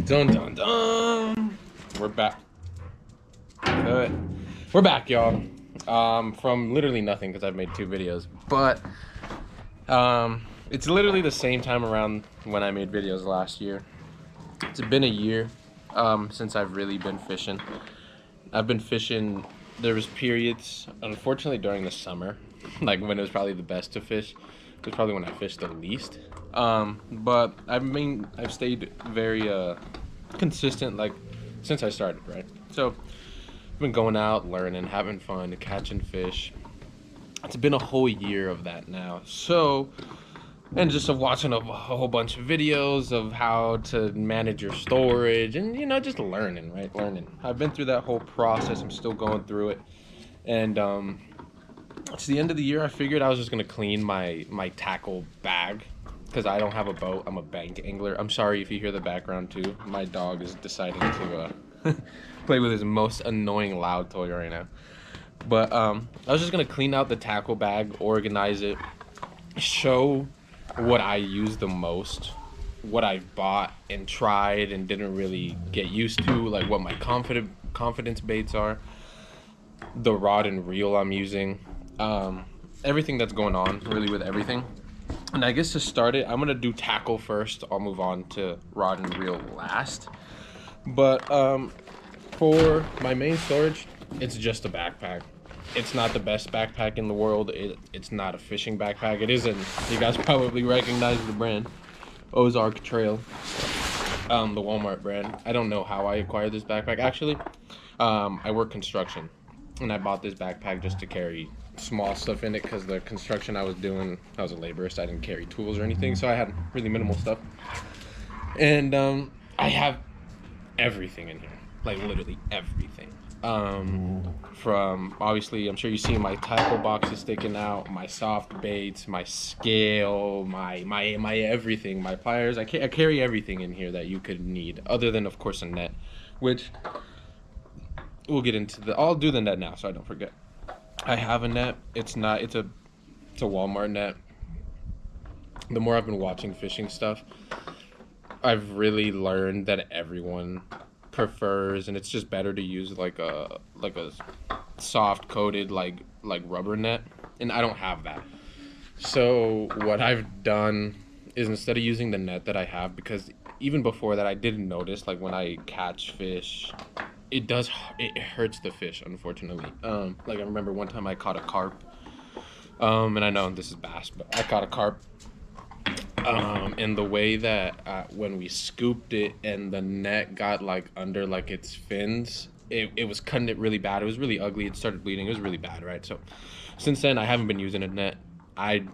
Dun dun dun. We're back. Good. We're back, y'all. From literally nothing because I've made 2 videos, but it's literally the same time around when I made videos last year. It's been a year since I've really been fishing. I've been fishing. There was periods, unfortunately, during the summer, like when it was probably the best to fish. It was probably when I fished the least. But I've stayed very consistent, like since I started, right? So I've been going out, learning, having fun, catching fish. It's been a whole year of that now. So, and just of watching a whole bunch of videos of how to manage your storage and, just learning, right? Learning. I've been through that whole process. I'm still going through it. And it's the end of the year. I figured I was just going to clean my tackle bag because I don't have a boat. I'm a bank angler. I'm sorry if you hear the background too. My dog is deciding to play with his most annoying loud toy right now. But I was just going to clean out the tackle bag, organize it, show what I use the most, what I've bought and tried and didn't really get used to, like what my confidence baits are, the rod and reel I'm using, everything that's going on really with everything. And I guess to start it, I'm gonna do tackle first. I'll move on to rod and reel last. But for my main storage, it's just a backpack. It's not the best backpack in the world. It's not a fishing backpack. It isn't. You guys probably recognize the brand, Ozark Trail, the Walmart brand. I don't know how I acquired this backpack. Actually, I work construction, and I bought this backpack just to carry small stuff in it because the construction I was doing, I was a laborist. I didn't carry tools or anything, so I had really minimal stuff. And I have everything in here, like literally everything. From obviously, I'm sure you see my tackle boxes sticking out, my soft baits, my scale, my everything, my pliers. I carry everything in here that you could need, other than of course a net, which we'll get into. I'll do the net now so I don't forget. I have a net. It's a Walmart net. The more I've been watching fishing stuff, I've really learned that everyone prefers, and it's just better to use like a soft coated like rubber net, and I don't have that. So what I've done is, instead of using the net that I have, because even before that I didn't notice, like when I catch fish, it hurts the fish, unfortunately. Like I remember one time I caught a carp, and I know this is bass, but I caught a carp. And the way that when we scooped it and the net got like under like its fins, it was cutting it really bad. It was really ugly. It started bleeding. It was really bad, right? So since then I haven't been using a net. I'd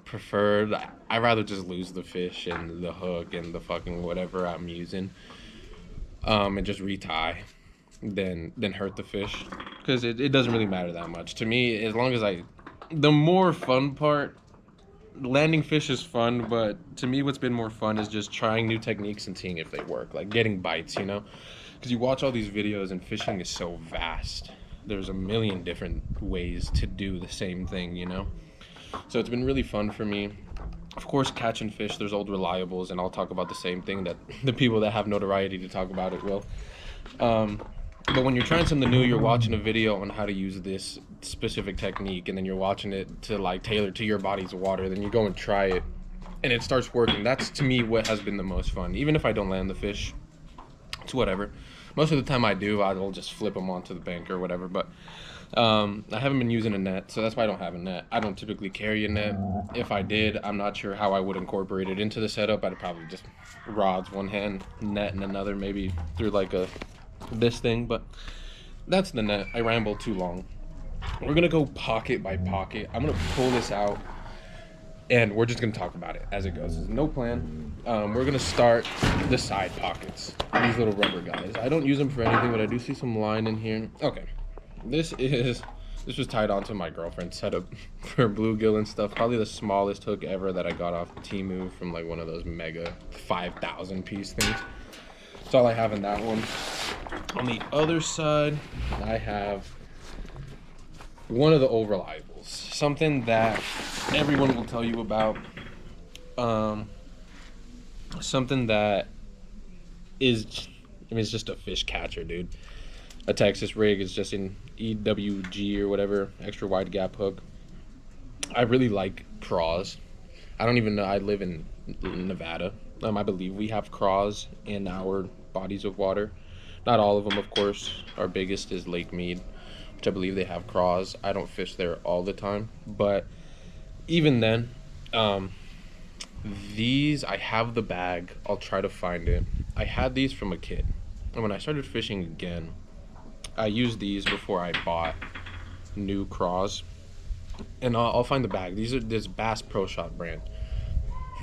rather just lose the fish and the hook and the fucking whatever I'm using, and just retie than hurt the fish, because it doesn't really matter that much to me, as long as the more fun part. Landing fish is fun, but to me what's been more fun is just trying new techniques and seeing if they work, like getting bites, because you watch all these videos and fishing is so vast. There's a million different ways to do the same thing, so it's been really fun for me. Of course, catching fish, there's old reliables, and I'll talk about the same thing that the people that have notoriety to talk about it will. But when you're trying something new, you're watching a video on how to use this specific technique, and then you're watching it to like tailor to your body's water. Then you go and try it, and it starts working. That's to me what has been the most fun. Even if I don't land the fish, it's whatever. Most of the time I do, I'll just flip them onto the bank or whatever. But I haven't been using a net, so that's why I don't have a net. I don't typically carry a net. If I did, I'm not sure how I would incorporate it into the setup. I'd probably just rods one hand, net in another, maybe through like this thing. But that's the net. I rambled too long. We're gonna go pocket by pocket. I'm gonna pull this out and we're just gonna talk about it as it goes. There's no plan. We're gonna start the side pockets, these little rubber guys. I don't use them for anything, but I do see some line in here. Okay, this was tied onto my girlfriend's setup for bluegill and stuff. Probably the smallest hook ever that I got off Temu from like one of those mega 5,000 piece things. That's all I have in that one. On the other side, I have one of the old reliables, something that everyone will tell you about, something that is I mean, it's just a fish catcher, dude. A Texas rig is just an EWG or whatever, extra wide gap hook. I really like craws. I don't even know. I live in Nevada. I believe we have craws in our bodies of water. Not all of them, of course. Our biggest is Lake Mead, which I believe they have craws. I don't fish there all the time, but even then, um, these, I have the bag. I'll try to find it. I had these from a kid, and when I started fishing again, I used these before I bought new craws, and I'll find the bag. These are this Bass Pro Shot brand.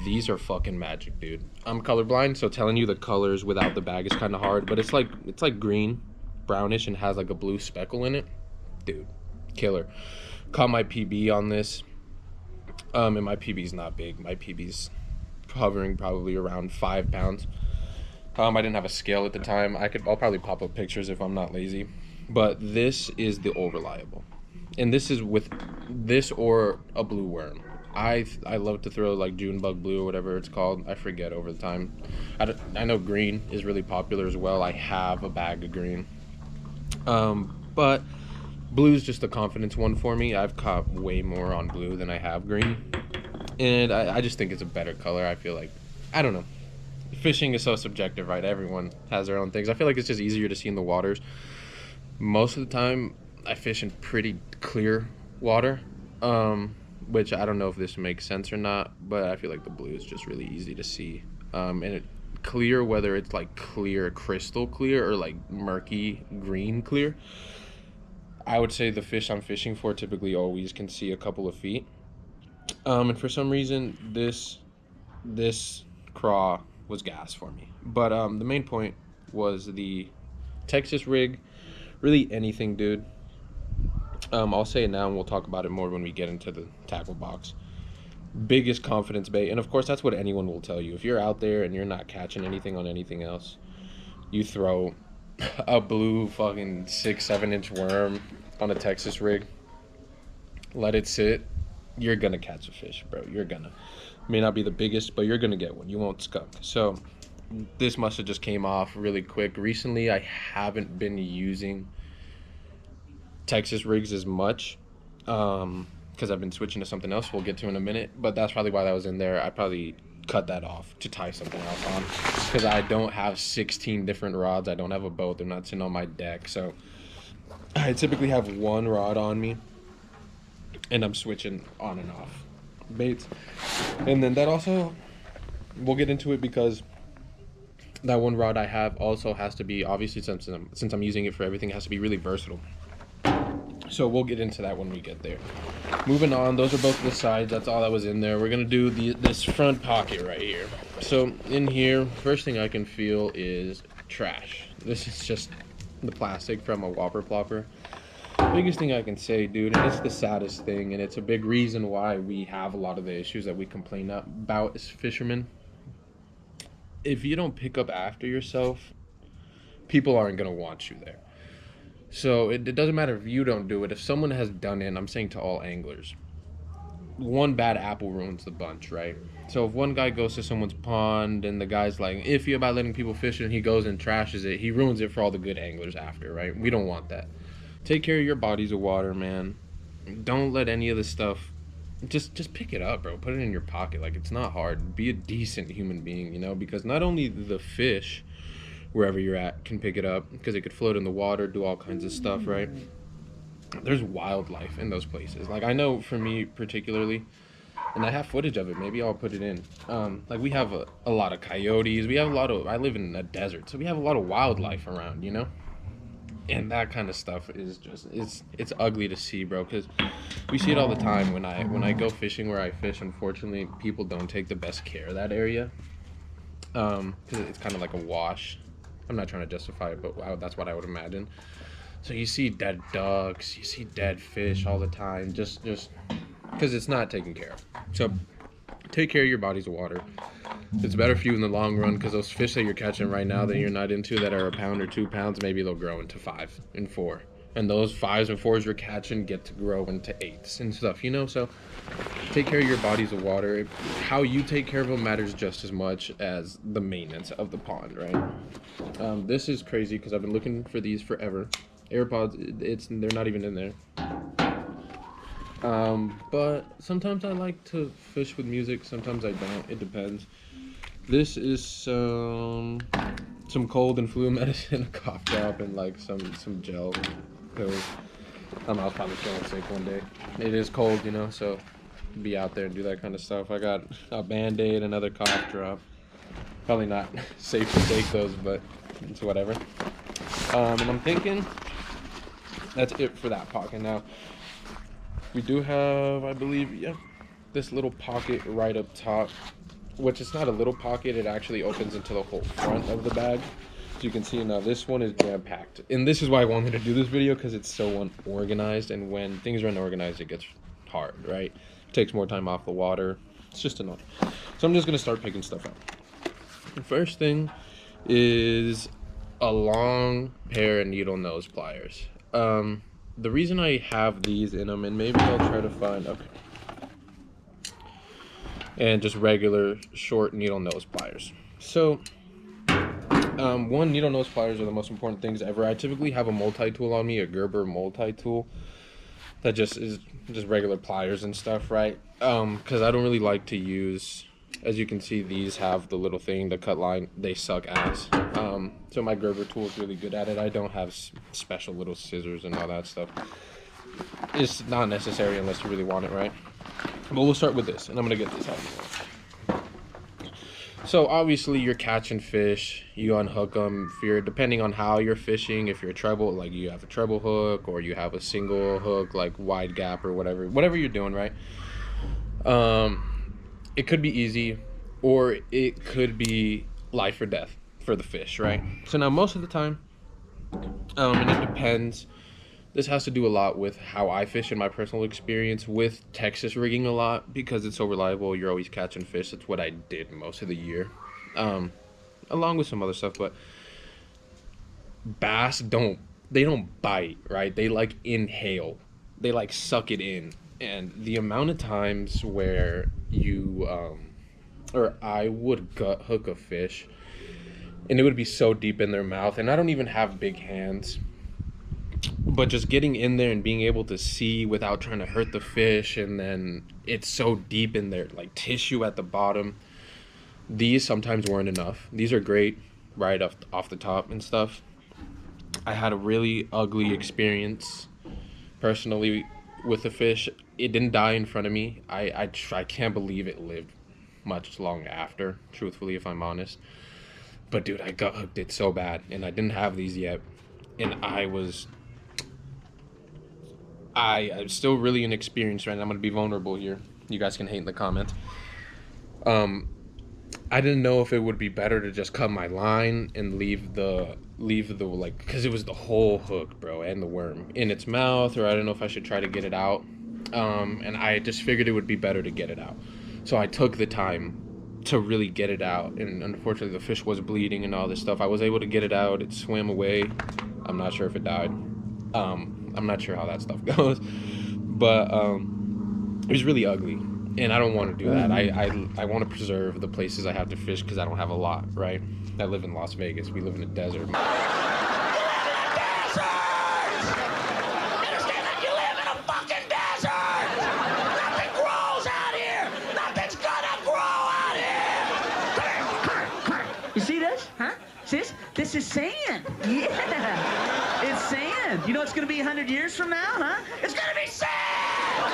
These are fucking magic, dude. I'm colorblind, so telling you the colors without the bag is kind of hard, but it's like green, brownish, and has like a blue speckle in it. Dude, killer. Caught my PB on this. And my PB's not big. My PB's hovering probably around 5 pounds. I didn't have a scale at the time. I'll probably pop up pictures if I'm not lazy. But this is the old reliable. And this is with this or a blue worm. I love to throw like June bug blue or whatever it's called. I forget over the time. I know green is really popular as well. I have a bag of green. But blue's just a confidence one for me. I've caught way more on blue than I have green. And I just think it's a better color. I feel like, I don't know. Fishing is so subjective, right? Everyone has their own things. I feel like it's just easier to see in the waters. Most of the time, I fish in pretty clear water, which I don't know if this makes sense or not, but I feel like the blue is just really easy to see. And it clear, whether it's like clear, crystal clear, or like murky green clear, I would say the fish I'm fishing for typically always can see a couple of feet. And for some reason, this craw was gas for me. But the main point was the Texas rig. Really anything, dude. I'll say it now and we'll talk about it more when we get into the tackle box. Biggest confidence bait, and of course that's what anyone will tell you. If you're out there and you're not catching anything on anything else, you throw a blue fucking 6-7 inch worm on a Texas rig, let it sit, you're gonna catch a fish, bro. You're gonna. May not be the biggest, but you're gonna get one. You won't skunk. So this must have just came off really quick. Recently I haven't been using Texas rigs as much because I've been switching to something else we'll get to in a minute, but that's probably why that was in there. I probably cut that off to tie something else on because I don't have 16 different rods. I don't have a boat. They're not sitting on my deck, so I typically have one rod on me and I'm switching on and off baits. And then that also, we'll get into it because that one rod I have also has to be, obviously since I'm using it for everything, it has to be really versatile. So we'll get into that when we get there. Moving on, those are both the sides. That's all that was in there. We're going to do this front pocket right here. So in here, first thing I can feel is trash. This is just the plastic from a Whopper Plopper. Biggest thing I can say, dude, and it's the saddest thing, and it's a big reason why we have a lot of the issues that we complain about as fishermen. If you don't pick up after yourself, people aren't going to want you there. So it doesn't matter if you don't do it. If someone has done it, and I'm saying to all anglers, one bad apple ruins the bunch, right? So if one guy goes to someone's pond and the guy's like iffy about letting people fish and he goes and trashes it, he ruins it for all the good anglers after, right? We don't want that. Take care of your bodies of water, man. Don't let any of this stuff, just pick it up, bro. Put it in your pocket. Like, it's not hard. Be a decent human being, you know, because not only the fish wherever you're at can pick it up, because it could float in the water, do all kinds of stuff, right? There's wildlife in those places. Like, I know for me particularly, and I have footage of it, maybe I'll put it in, like we have a lot of coyotes, we have a lot of, I live in a desert, so we have a lot of wildlife around, you know, and that kind of stuff is just, it's ugly to see, bro, because we see it all the time. When I go fishing where I fish, unfortunately people don't take the best care of that area, because it's kind of like a wash. I'm not trying to justify it, but that's what I would imagine. So you see dead ducks, you see dead fish all the time, just because it's not taken care of. So take care of your bodies of water. It's better for you in the long run, because those fish that you're catching right now that you're not into, that are a pound or 2 pounds, maybe they'll grow into 5 and 4. and those 5s and 4s you're catching get to grow into 8s and stuff, you know. So take care of your bodies of water. How you take care of them matters just as much as the maintenance of the pond, right? This is crazy because I've been looking for these forever. AirPods, they're not even in there. But sometimes I like to fish with music, sometimes I don't. It depends. This is some cold and flu medicine, a cough drop, and like some gel pills. I was probably feeling sick one day. It is cold, you know, so be out there and do that kind of stuff. I got a Band-Aid, another cough drop. Probably not safe to take those, but it's whatever. And I'm thinking that's it for that pocket. Now, we do have, I believe, yeah, this little pocket right up top, which is not a little pocket. It actually opens into the whole front of the bag. So you can see now this one is jam-packed. And this is why I wanted to do this video, because it's so unorganized. And when things are unorganized, it gets hard, right? It takes more time off the water. It's just annoying. So I'm just going to start picking stuff out. The first thing is a long pair of needle nose pliers. The reason I have these in them, and maybe I'll try to find, okay, and just regular short needle nose pliers. So one, needle nose pliers are the most important things ever. I typically have a multi-tool on me, a Gerber multi-tool that just is just regular pliers and stuff, right? Because I don't really like to use, as you can see, these have the little thing, the cut line. They suck ass. So my Gerber tool is really good at it. I don't have special little scissors and all that stuff. It's not necessary unless you really want it, right? But we'll start with this, and I'm gonna get this out of the way. So obviously you're catching fish, you unhook them. If you're, depending on how you're fishing, if you're a treble, like you have a treble hook, or you have a single hook, like wide gap or whatever you're doing, right? It could be easy, or it could be life or death for the fish, right? So now most of the time, and it depends. This has to do a lot with how I fish in my personal experience with Texas rigging a lot, because it's so reliable. You're always catching fish. That's what I did most of the year, along with some other stuff. But bass don't bite, right? They like inhale. They like suck it in. And the amount of times where you or I would gut hook a fish and it would be so deep in their mouth, and I don't even have big hands, but just getting in there and being able to see without trying to hurt the fish, and then it's so deep in there, like tissue at the bottom. These sometimes weren't enough. These are great right off the top and stuff. I had a really ugly experience personally with the fish. It didn't die in front of me. I can't believe it lived much long after, truthfully, if I'm honest. But dude, I gut hooked it so bad, and I didn't have these yet, and I'm still really inexperienced, right? I'm gonna be vulnerable here. You guys can hate in the comments. I didn't know if it would be better to just cut my line and leave the like, because it was the whole hook, bro, and the worm in its mouth, or I don't know if I should try to get it out. And I just figured it would be better to get it out. So I took the time to really get it out, and unfortunately the fish was bleeding and all this stuff. I was able to get it out. It swam away. I'm not sure if it died. I'm not sure how that stuff goes, but it was really ugly, and I don't want to do that. I want to preserve the places I have to fish, because I don't have a lot, right? I live in Las Vegas. We live in a desert. This is sand. Yeah. It's sand. You know it's going to be 100 years from now, huh? It's going to be sand! You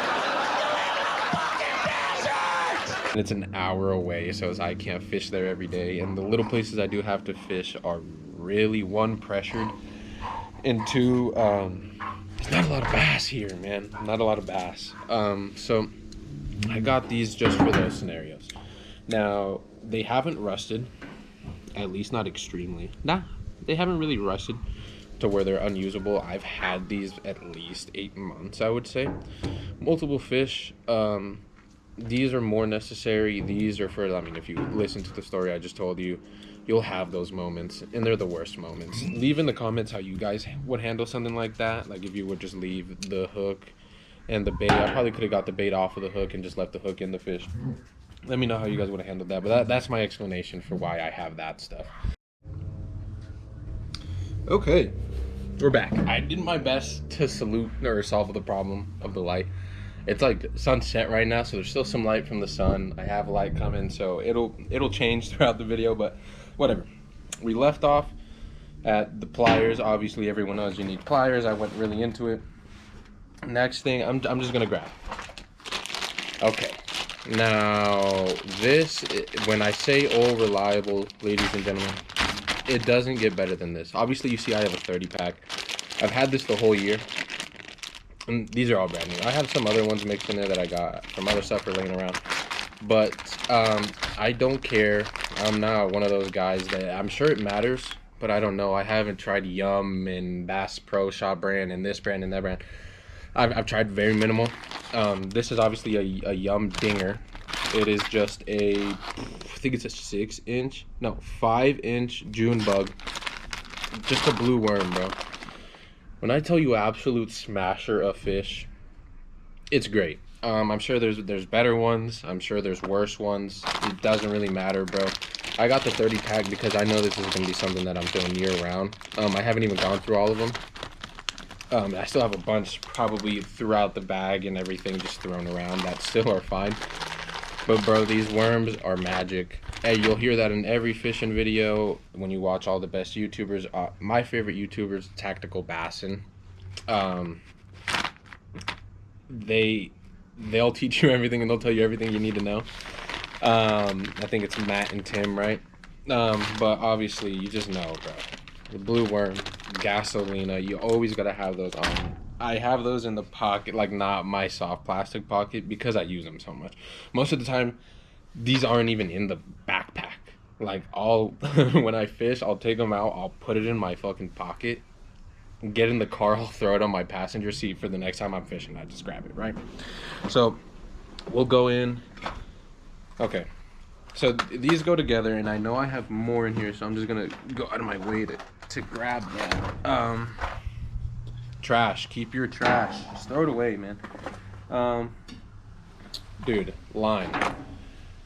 live in a fucking desert! And it's an hour away, so I can't fish there every day. And the little places I do have to fish are really, one, pressured, and two, there's not a lot of bass here, man. Not a lot of bass. So I got these just for those scenarios. Now, they haven't rusted. At least not extremely. Nah, they haven't really rusted to where they're unusable. I've had these at least 8 months, I would say. Multiple fish. these are more necessary. These are for, I mean, if you listen to the story I just told you, you'll have those moments, and they're the worst moments. Leave in the comments how you guys would handle something like that. Like if you would just leave the hook and the bait. I probably could have got the bait off of the hook and just left the hook in the fish. Let me know how you guys would have handled that. But that's my explanation for why I have that stuff. Okay, we're back. I did my best to salute or solve the problem of the light. It's like sunset right now, so there's still some light from the sun. I have light coming, so it'll change throughout the video, but whatever. We left off at the pliers. Obviously, everyone knows you need pliers. I went really into it. Next thing, I'm just gonna grab. Okay. Now, this, when I say all reliable, ladies and gentlemen, it doesn't get better than this. Obviously, you see I have a 30 pack. I've had this the whole year. And these are all brand new. I have some other ones mixed in there that I got from other stuff for laying around. But I don't care. I'm not one of those guys that, I'm sure it matters, but I don't know. I haven't tried Yum and Bass Pro Shop brand and this brand and that brand. I've tried very minimal. This is obviously a Yum Dinger. It is just I think it's a 5-inch June bug. Just a blue worm, bro. When I tell you absolute smasher of fish, it's great. I'm sure there's better ones. I'm sure there's worse ones. It doesn't really matter, bro. I got the 30 pack because I know this is gonna be something that I'm throwing year round. I haven't even gone through all of them. I still have a bunch probably throughout the bag and everything just thrown around that still are fine. But bro, these worms are magic. Hey, you'll hear that in every fishing video when you watch all the best YouTubers. My favorite YouTubers, Tactical Bassin. They'll teach you everything and they'll tell you everything you need to know. I think it's Matt and Tim, right? But obviously you just know, bro. The blue worm, Gasolina, you always gotta have those on. I have those in the pocket, like not my soft plastic pocket, because I use them so much. Most of the time, these aren't even in the backpack. Like when I fish, I'll take them out, I'll put it in my fucking pocket, get in the car, I'll throw it on my passenger seat for the next time I'm fishing. I just grab it, right? So we'll go in. Okay. So these go together, and I know I have more in here, so I'm just gonna go out of my way to grab that. Trash. Keep your trash. Just throw it away, man. Dude, line.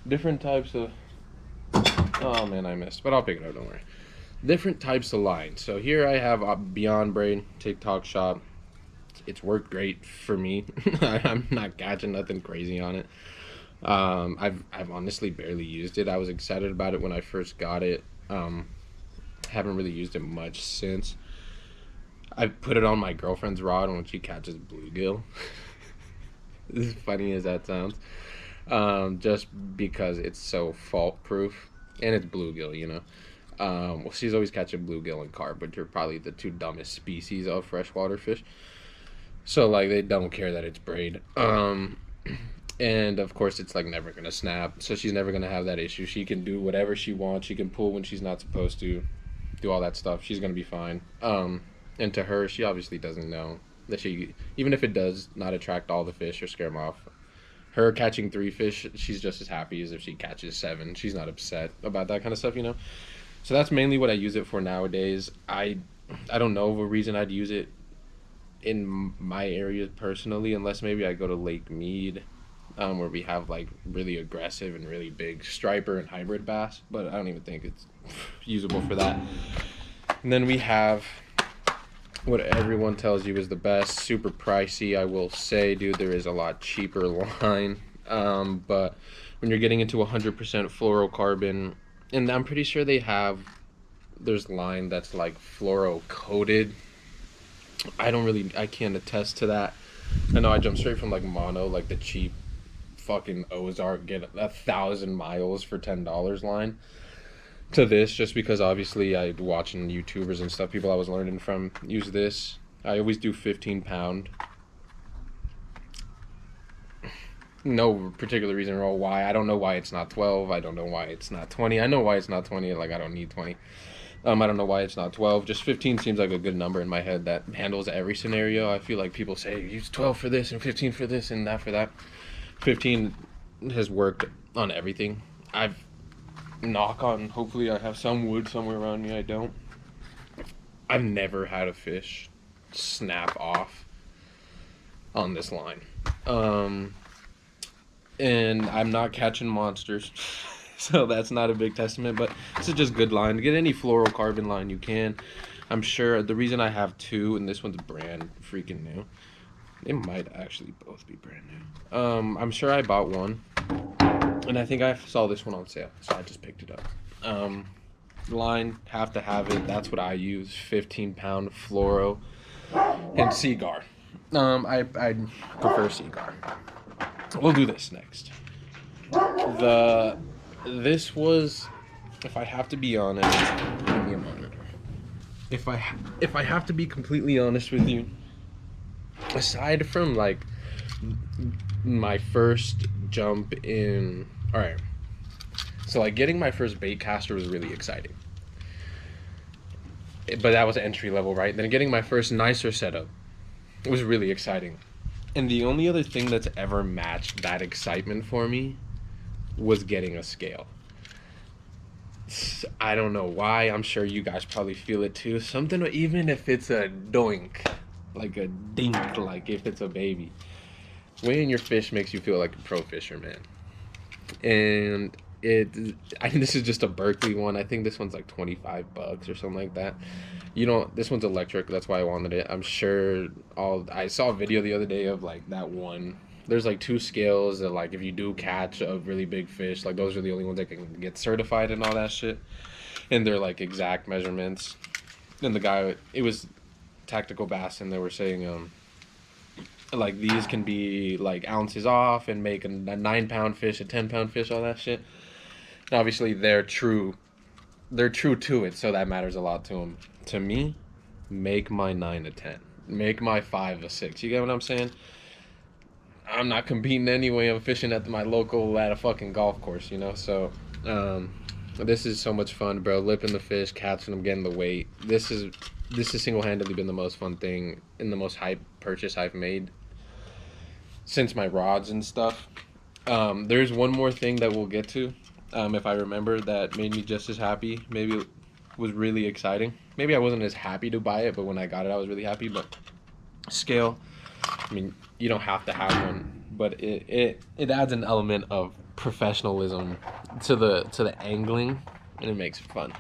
Different types of. Oh man, I missed, but I'll pick it up. Don't worry. Different types of line. So here I have Beyond Braid TikTok shop. It's worked great for me. I'm not catching nothing crazy on it. I've honestly barely used it. I was excited about it when I first got it. Haven't really used it much since. I put it on my girlfriend's rod when she catches bluegill. As funny as that sounds. Just because it's so fault proof and it's bluegill, you know. Well, she's always catching bluegill and carp, which are probably the two dumbest species of freshwater fish. So like they don't care that it's braid. And of course it's like never gonna snap, so she's never gonna have that issue. She can do whatever she wants. She can pull when she's not supposed to, do all that stuff. She's gonna be fine. And to her, she obviously doesn't know that even if it does not attract all the fish or scare them off, her catching 3 fish, she's just as happy as if she catches 7. She's not upset about that kind of stuff, you know. So that's mainly what I use it for nowadays. I don't know of a reason I'd use it in my area personally, unless maybe I go to Lake Mead, where we have like really aggressive and really big striper and hybrid bass, but I don't even think it's usable for that. And then we have what everyone tells you is the best, super pricey. I will say, dude, there is a lot cheaper line, but when you're getting into 100% fluorocarbon, and I'm pretty sure there's line that's like fluoro coated. I can't attest to that. I know I jumped straight from like mono, like the cheap fucking Ozark get 1,000 miles for $10 line, to this, just because obviously I watching YouTubers and stuff, people I was learning from use this. I always do 15-pound. No particular reason or why. I don't know why it's not 12. I don't know why it's not 20. I know why it's not 20. Like I don't need 20. I don't know why it's not 12. Just 15 seems like a good number in my head that handles every scenario. I feel like people say use 12 for this and 15 for this and that for that. 15 has worked on everything. I've knock on, hopefully I have some wood somewhere around me. I don't. I've never had a fish snap off on this line. And I'm not catching monsters. So that's not a big testament, but this is just good line. Get any fluorocarbon line you can. I'm sure the reason I have two, and this one's brand freaking new. It might actually both be brand new. I'm sure I bought one, and I think I saw this one on sale, so I just picked it up. Line, have to have it. That's what I use. 15-pound fluoro and Seagar. I prefer Seagar. We'll do this next. This was, if I have to be honest, give me a moment. If I have to be completely honest with you, aside from like my first jump in, all right, so like getting my first bait caster was really exciting, but that was entry level, right? Then getting my first nicer setup was really exciting, and the only other thing that's ever matched that excitement for me was getting a scale. I don't know why. I'm sure you guys probably feel it too. Something, even if it's a doink, like a dink, like if it's a baby, weighing your fish makes you feel like a pro fisherman. And I think this is just a Berkeley one. I think this one's like $25 or something like that. You know, this one's electric. That's why I wanted it. I'm sure I saw a video the other day of like that one. There's like two scales that, like, if you do catch a really big fish, like those are the only ones that can get certified and all that shit. And they're like exact measurements. And the guy, it was Tactical Bass, and they were saying like these can be like ounces off and make a 9-pound fish, a 10-pound fish, all that shit. And obviously they're true to it, so that matters a lot to them. To me, make my 9 a 10, make my 5 a 6. You get what I'm saying? I'm not competing anyway. I'm fishing at my local, at a fucking golf course, you know. So this is so much fun, bro. Lipping the fish, catching them, getting the weight. This has single-handedly been the most fun thing and the most hype purchase I've made since my rods and stuff. There's one more thing that we'll get to, if I remember, that made me just as happy. Maybe it was really exciting. Maybe I wasn't as happy to buy it, but when I got it, I was really happy. But scale, I mean, you don't have to have one, but it adds an element of professionalism to the angling, and it makes it fun.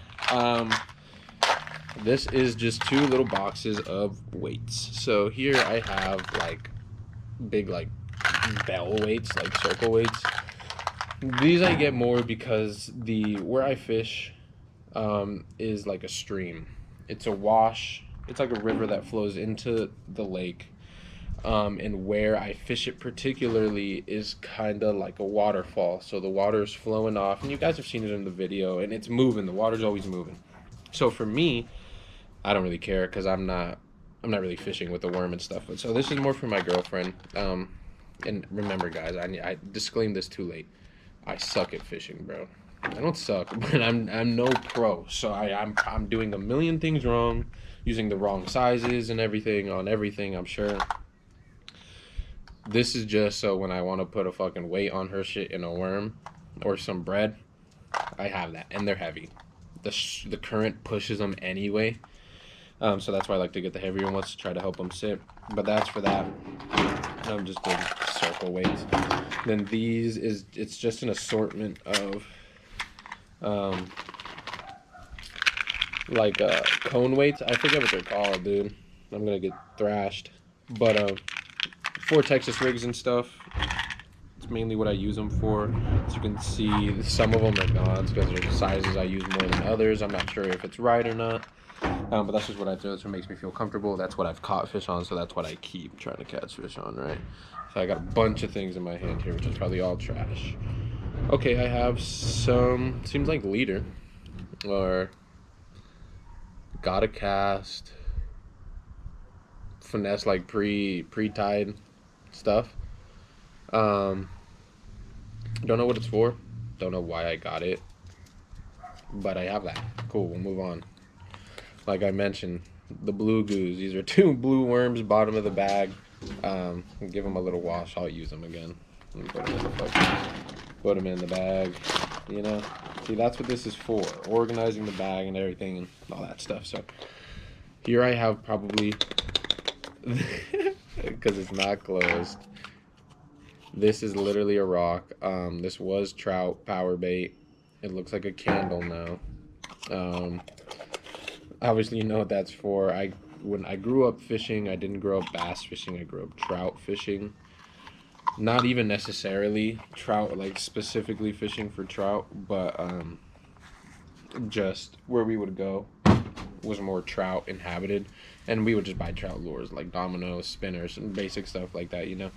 This is just 2 little boxes of weights. So here I have like big like bell weights, like circle weights. These I get more because where I fish is like a stream. It's a wash. It's like a river that flows into the lake. And where I fish it particularly is kind of like a waterfall. So the water is flowing off, and you guys have seen it in the video, and it's moving. The water's always moving. So for me, I don't really care because I'm not really fishing with the worm and stuff. But so this is more for my girlfriend. And remember, guys, I disclaimed this too late. I suck at fishing, bro. I don't suck, but I'm no pro. So I'm doing a million things wrong, using the wrong sizes and everything on everything, I'm sure. This is just so when I want to put a fucking weight on her shit in a worm or some bread, I have that, and they're heavy. The current pushes them anyway, so that's why I like to get the heavier ones to try to help them sit. But that's for that. I'm just doing circle weights. Then it's just an assortment of like cone weights. I forget what they're called, dude. I'm gonna get thrashed, but for Texas rigs and stuff, it's mainly what I use them for. As you can see, some of them are gone because they're the sizes I use more than others. I'm not sure if it's right or not, but that's just what I do. That's what makes me feel comfortable. That's what I've caught fish on, so that's what I keep trying to catch fish on, right? So I got a bunch of things in my hand here, which is probably all trash. Okay, I have some, seems like leader, or gotta cast, finesse, like pre-tied stuff. Don't know what it's for, don't know why I got it, but I have that. Cool, we'll move on. Like I mentioned, the blue goose, these are 2 blue worms, bottom of the bag. Give them a little wash, I'll use them again. Let me put them in the focus. put them in the bag, you know. See, that's what this is for, organizing the bag and everything and all that stuff. So here I have probably, because it's not closed, this is literally a rock. This was trout power bait. It looks like a candle now. Obviously you know what that's for. When I grew up fishing, I didn't grow up bass fishing, I grew up trout fishing. Not even necessarily trout, like specifically fishing for trout, but just where we would go was more trout inhabited, and we would just buy trout lures like dominoes, spinners, and basic stuff like that, you know.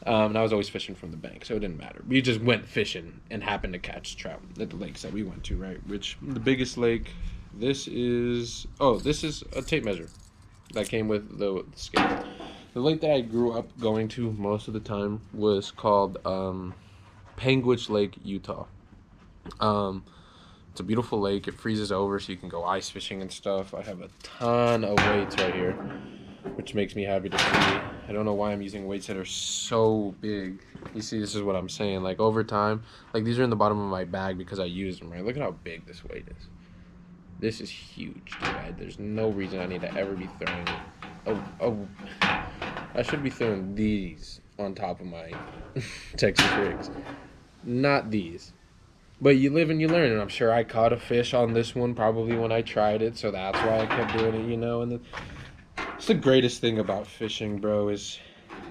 And I was always fishing from the bank, so it didn't matter. We just went fishing and happened to catch trout at the lakes that we went to, right? Which the biggest lake, this is a tape measure that came with the scale. The lake that I grew up going to most of the time was called Panguitch Lake, Utah. It's a beautiful lake. It freezes over, so you can go ice fishing and stuff. I have a ton of weights right here, which makes me happy to see. I don't know why I'm using weights that are so big. You see, this is what I'm saying. Like, over time, like, these are in the bottom of my bag because I use them, right? Look at how big this weight is. This is huge, dude. There's no reason I need to ever be throwing... I should be throwing these on top of my Texas rigs. Not these. But you live and you learn, and I'm sure I caught a fish on this one probably when I tried it, so that's why I kept doing it, you know. And it's the greatest thing about fishing, bro, is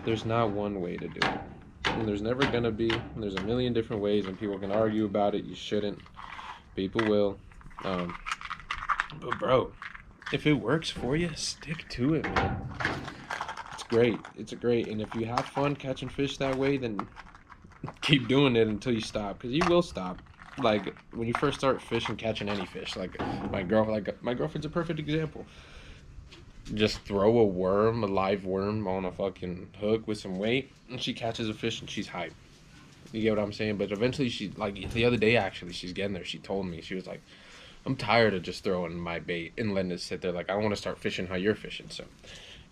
there's not one way to do it. And there's never going to be. And there's a million different ways, and people can argue about it. You shouldn't. People will. But, bro, if it works for you, stick to it, man. Great. It's great. And if you have fun catching fish that way, then keep doing it until you stop, because you will stop. Like, when you first start fishing, catching any fish, like my girlfriend's a perfect example. Just throw a live worm on a fucking hook with some weight, and she catches a fish and she's hyped. You get what I'm saying? But eventually she, like, the other day actually, she's getting there. She told me, she was like, I'm tired of just throwing my bait and letting it sit there. Like, I want to start fishing how you're fishing. So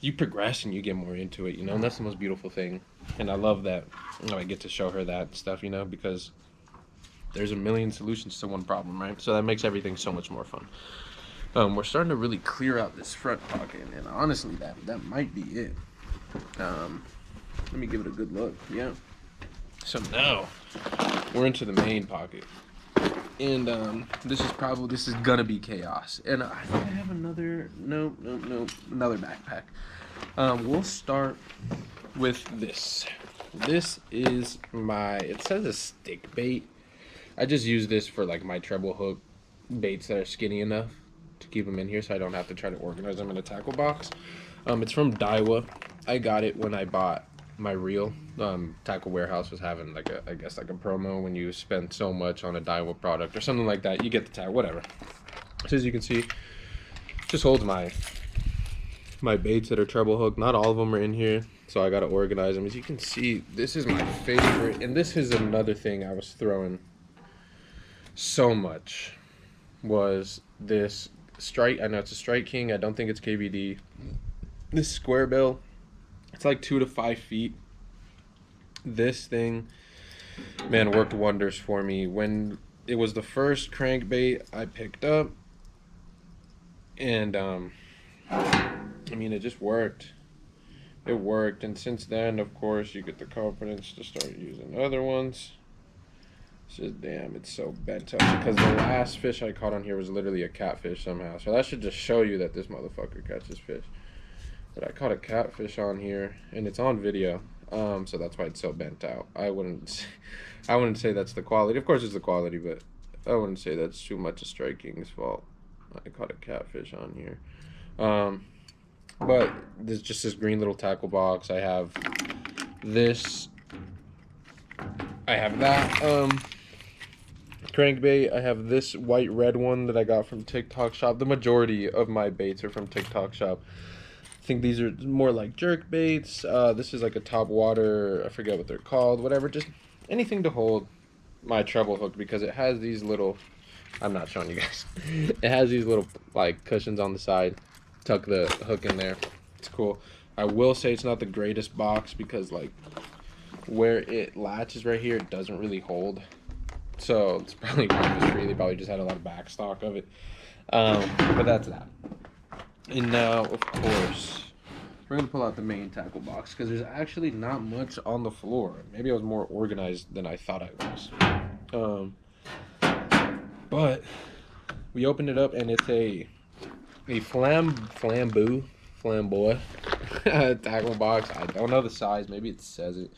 you progress and you get more into it, you know, and that's the most beautiful thing. And I love that, you know, I get to show her that stuff, you know, because there's a million solutions to one problem, right? So that makes everything so much more fun. We're starting to really clear out this front pocket, and honestly, that might be it. Let me give it a good look. Yeah. So now we're into the main pocket, and this is gonna be chaos. And I think I have another another backpack. We'll start with this. This is it says a stick bait. I just use this for like my treble hook baits that are skinny enough to keep them in here, so I don't have to try to organize them in a tackle box. It's from Daiwa. I got it when I bought my reel. Tackle Warehouse was having like a promo when you spend so much on a Daiwa product or something like that. You get the tag, whatever. So as you can see, it just holds my baits that are treble hook. Not all of them are in here, so I gotta organize them. As you can see, this is my favorite, and this is another thing I was throwing so much, was this Strike. I know it's a Strike King. I don't think it's KVD. This square bill, it's like 2 to 5 feet. This thing, man, worked wonders for me. When it was the first crankbait I picked up, and I mean, it just worked. It worked, and since then, of course, you get the confidence to start using other ones. It's just, damn, it's so bent up, because the last fish I caught on here was literally a catfish somehow. So that should just show you that this motherfucker catches fish. But I caught a catfish on here, and it's on video. So that's why it's so bent out. I wouldn't say that's the quality. Of course it's the quality, but I wouldn't say that's too much of Strike King's fault. I caught a catfish on here. But there's just this green little tackle box. I have this. I have that crankbait. I have this white red one that I got from TikTok Shop. The majority of my baits are from TikTok Shop. I think these are more like jerk baits. This is like a top water, I forget what they're called, whatever. Just anything to hold my treble hook, because it has these little, I'm not showing you guys. It has these little like cushions on the side. Tuck the hook in there. It's cool. I will say it's not the greatest box, because like where it latches right here, it doesn't really hold. So it's probably purpose free. They probably just had a lot of back stock of it. But that's that. And now, of course, we're going to pull out the main tackle box because there's actually not much on the floor. Maybe I was more organized than I thought I was. But we opened it up and it's a flamboy tackle box. I don't know the size. Maybe it says it.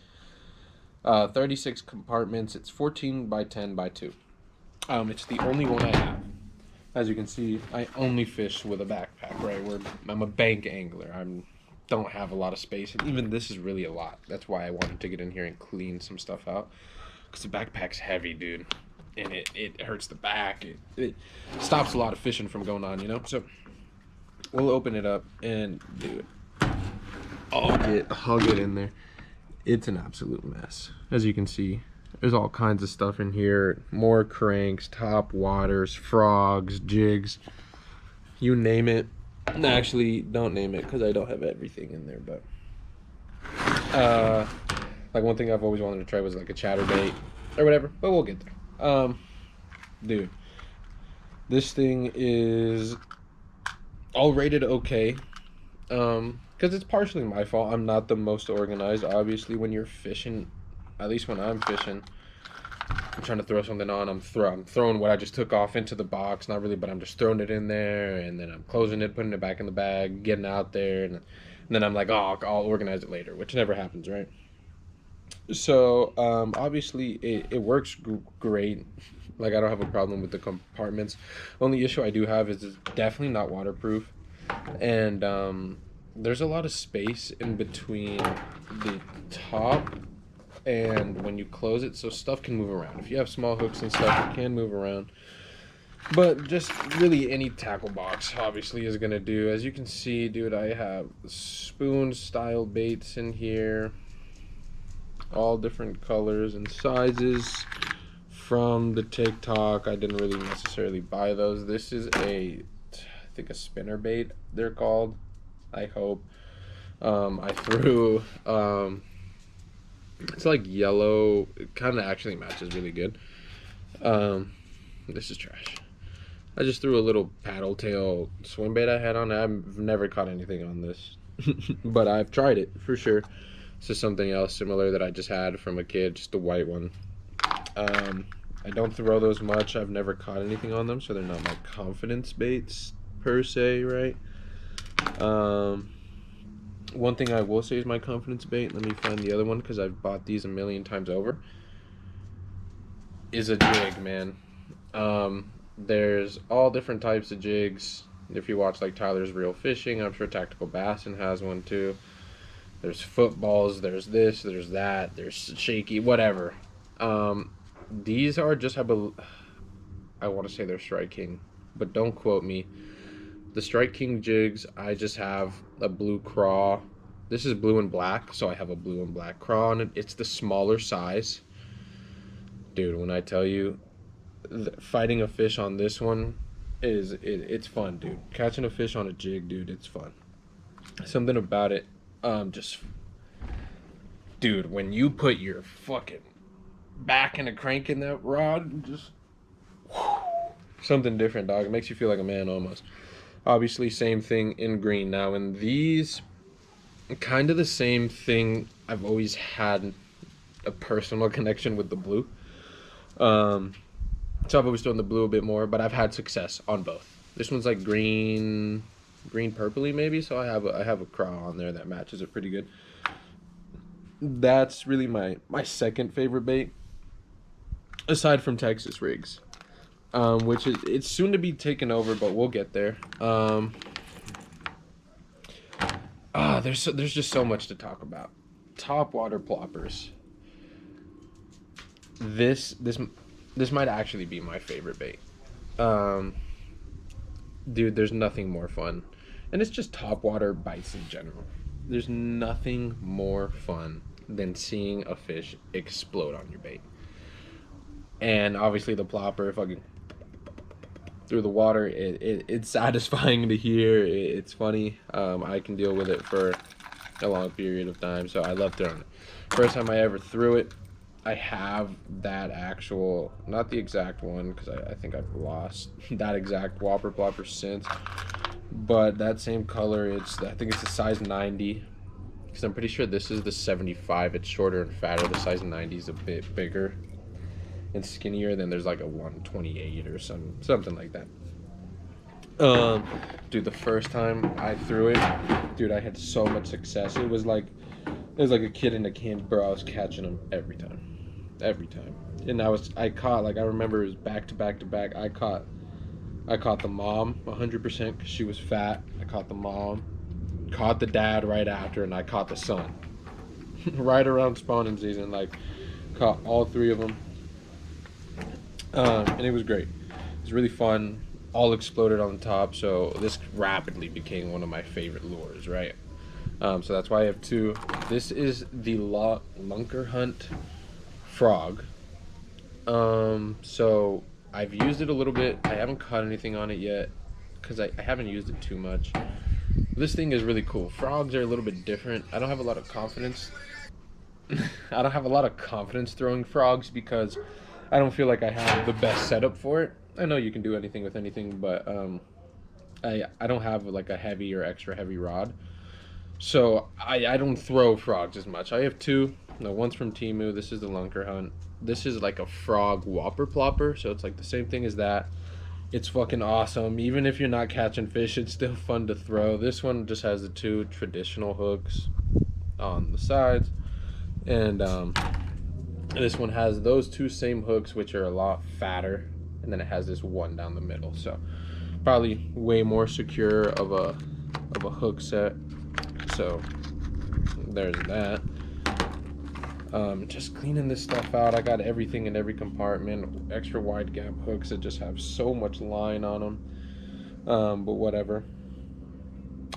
36 compartments. It's 14 by 10 by 2. It's the only one I have. As you can see, I only fish with a backpack, right? I'm a bank angler. Don't have a lot of space, and even this is really a lot. That's why I wanted to get in here and clean some stuff out, because the backpack's heavy, dude, and it hurts the back. It stops a lot of fishing from going on, you know? So we'll open it up and do it. I'll get in there. It's an absolute mess. As you can see, there's all kinds of stuff in here. More cranks, top waters, frogs, jigs, you name it. Actually, don't name it because I don't have everything in there. But like one thing I've always wanted to try was like a chatterbait or whatever. But we'll get there. Dude, this thing is all rated okay. Because it's partially my fault. I'm not the most organized. Obviously, when you're fishing, at least when I'm fishing, I'm trying to throw something on. I'm throwing what I just took off into the box. Not really, but I'm just throwing it in there, and then I'm closing it, putting it back in the bag, getting out there, and then I'm like, oh, I'll organize it later, which never happens, right? So, obviously, it works great. Like, I don't have a problem with the compartments. Only issue I do have is it's definitely not waterproof, and there's a lot of space in between the top and when you close it, so stuff can move around. If you have small hooks and stuff, it can move around. But just really any tackle box obviously is gonna do. As you can see, dude, I have spoon style baits in here, all different colors and sizes from the TikTok. I didn't really necessarily buy those. This is I think a spinner bait they're called, I hope. I threw it's like yellow. It kind of actually matches really good. This is trash. I just threw a little paddle tail swim bait I had on it. I've never caught anything on this, but I've tried it for sure. This is something else similar that I just had from a kid, just a white one. I don't throw those much. I've never caught anything on them, so they're not my confidence baits per se, right? One thing I will say is my confidence bait, let me find the other one because I've bought these a million times over, is a jig, man. There's all different types of jigs. If you watch like Tyler's Real Fishing, I'm sure Tactical Bassin has one too. There's footballs, there's this, there's that, there's shaky, whatever. These are just, I want to say they're Strike King, but don't quote me. The Strike King jigs, I just have a blue craw. This is blue and black, so I have a blue and black craw on it. It's the smaller size. Dude, when I tell you, fighting a fish on this one it's fun, dude. Catching a fish on a jig, dude, it's fun. Something about it, dude, when you put your fucking back in a crank in that rod, just something different, dog. It makes you feel like a man almost. Obviously, same thing in green. Now, in these, kind of the same thing. I've always had a personal connection with the blue. So I've always thrown the blue a bit more, but I've had success on both. This one's like green purpley maybe, so I have a craw on there that matches it pretty good. That's really my second favorite bait, aside from Texas rigs. Which it's soon to be taken over, but we'll get there. There's just so much to talk about. Top water ploppers. This might actually be my favorite bait. Dude, there's nothing more fun, and it's just top water bites in general. There's nothing more fun than seeing a fish explode on your bait. And obviously the plopper fucking through the water, it's satisfying to hear. It's funny. I can deal with it for a long period of time, so I love throwing it. First time I ever threw it, I have that actual, not the exact one, because I think I've lost that exact Whopper Plopper since, but that same color, I think it's a size 90, because I'm pretty sure this is the 75. It's shorter and fatter. The size 90 is a bit bigger and skinnier. Then there's like a 128 or something like that. Dude, the first time I threw it, dude, I had so much success. It was like a kid in a candy, bro. I was catching them every time. And I caught, like, I remember it was back to back to back. I caught the mom 100% because she was fat. I caught the mom, caught the dad right after, and I caught the son right around spawning season. Like, caught all three of them, and it was great. It was really fun. All exploded on the top, so this rapidly became one of my favorite lures, right? So that's why I have two. This is the Lunker Hunt Frog. So I've used it a little bit. I haven't caught anything on it yet because I haven't used it too much. This thing is really cool. Frogs are a little bit different. I don't have a lot of confidence. I don't have a lot of confidence throwing frogs because I don't feel like I have the best setup for it. I know you can do anything with anything, but I don't have like a heavy or extra heavy rod. So I don't throw frogs as much. I have two. No, one's from Temu. This is the Lunker Hunt. This is like a frog Whopper Plopper, so it's like the same thing as that. It's fucking awesome. Even if you're not catching fish, it's still fun to throw. This one just has the two traditional hooks on the sides, and this one has those two same hooks, which are a lot fatter, and then it has this one down the middle. So probably way more secure of a hook set. So there's that. Just cleaning this stuff out. I got everything in every compartment. Extra wide gap hooks that just have so much line on them. But whatever.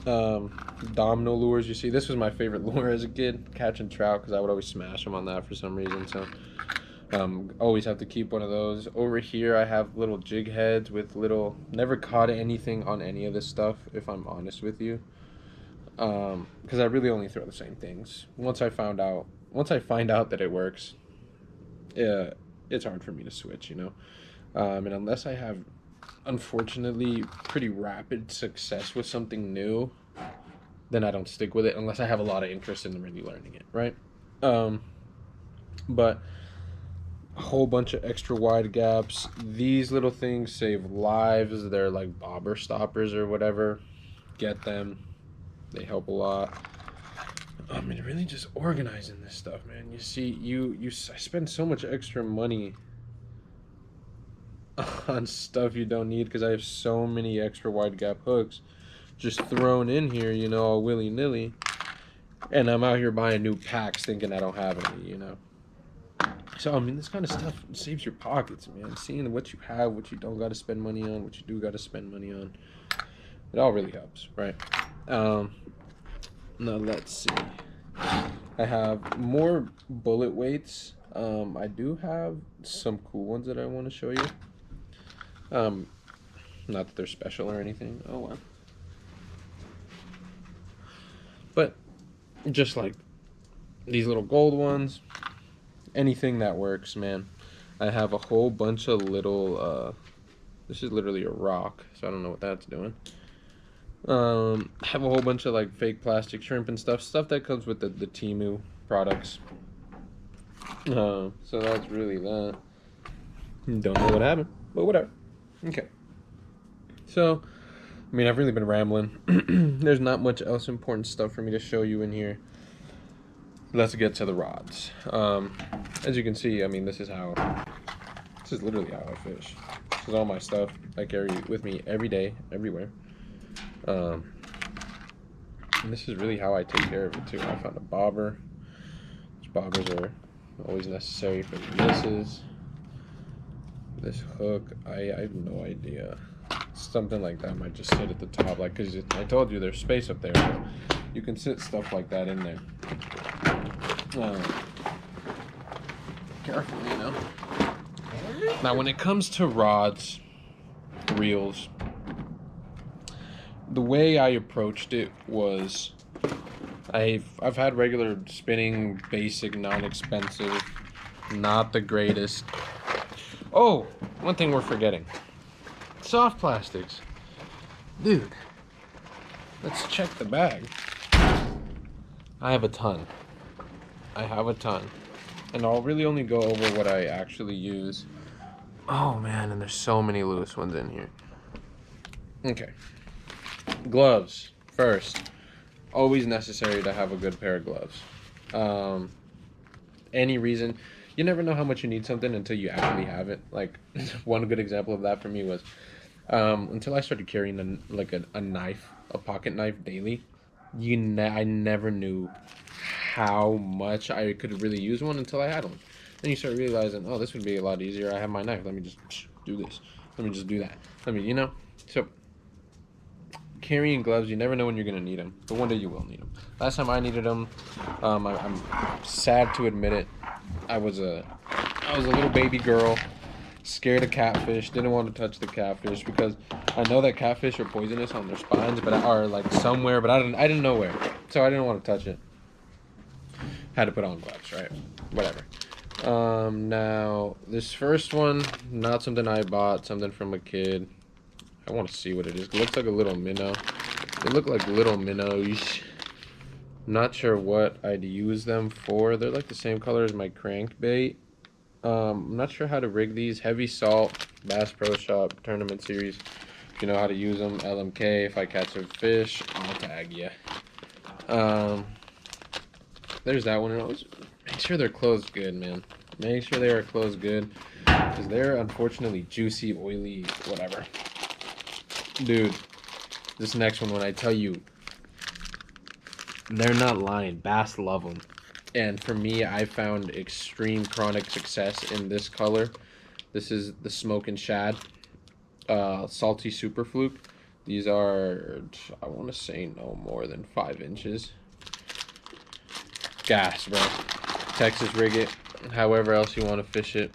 Domino lures. You see, this was my favorite lure as a kid, catching trout, because I would always smash them on that for some reason. So always have to keep one of those. Over here I have little jig heads with little, never caught anything on any of this stuff, if I'm honest with you. Because I really only throw the same things. Once I find out that it works, it's hard for me to switch, you know. And unless I have, unfortunately, pretty rapid success with something new, then I don't stick with it unless I have a lot of interest in really learning it, right? But a whole bunch of extra wide gaps. These little things save lives. They're like bobber stoppers or whatever. Get them. They help a lot. I mean, really just organizing this stuff, man. You see, I spend so much extra money on stuff you don't need because I have so many extra wide gap hooks just thrown in here, you know, all willy-nilly. And I'm out here buying new packs thinking I don't have any, you know. So, I mean, this kind of stuff saves your pockets, man. Seeing what you have, what you don't got to spend money on, what you do got to spend money on. It all really helps, right? Now let's see. I have more bullet weights. I do have some cool ones that I want to show you. Not that they're special or anything. Oh well. But just like these little gold ones, anything that works, man. I have a whole bunch of little. This is literally a rock, so I don't know what that's doing. I have a whole bunch of like fake plastic shrimp and stuff that comes with the Temu products. So that's really that. Don't know what happened, but whatever. Okay. So, I mean, I've really been rambling. There's not much else important stuff for me to show you in here. Let's get to the rods. As you can see, I mean, this is literally how I fish. This is all my stuff I carry with me every day, everywhere. And this is really how I take care of it too. I found a bobber. Which bobbers are always necessary for the misses. This hook, I have no idea. Something like that might just sit at the top, like, because I told you there's space up there. So you can sit stuff like that in there. Careful, you know. Now, when it comes to rods, reels, the way I approached it was I've had regular spinning, basic, non-expensive, not the greatest. Oh, one thing we're forgetting. Soft plastics. Dude, let's check the bag. I have a ton. And I'll really only go over what I actually use. Oh man, and there's so many loose ones in here. Okay. Gloves first. Always necessary to have a good pair of gloves. Any reason, you never know how much you need something until you actually have it. Like one good example of that for me was until I started carrying a knife, a pocket knife daily. I never knew how much I could really use one until I had one. Then you start realizing, oh, this would be a lot easier. I have my knife. Let me just do this. Let me just do that. So carrying gloves, you never know when you're gonna need them, but one day you will need them. Last time I needed them, I'm sad to admit it. I was a little baby girl, scared of catfish, didn't want to touch the catfish because I know that catfish are poisonous on their spines, but are like somewhere, but I didn't know where, so I didn't want to touch it. Had to put on gloves, right? Whatever. Now this first one, not something I bought, something from a kid. I want to see what it is. It looks like a little minnow. They look like little minnows. Not sure what I'd use them for. They're like the same color as my crankbait. I'm not sure how to rig these. Heavy salt, Bass Pro Shop, Tournament Series. If you know how to use them, LMK. If I catch a fish, I'll tag you. There's that one. And always make sure they're closed good, man. Make sure they are closed good. Because they're unfortunately juicy, oily, whatever. Dude, this next one, when I tell you, they're not lying. Bass love them. And for me, I found extreme chronic success in this color. This is the Smoke and Shad Salty Super Fluke. These are, I want to say, no more than 5 inches. Gas, bro. Texas rig it. However else you want to fish it.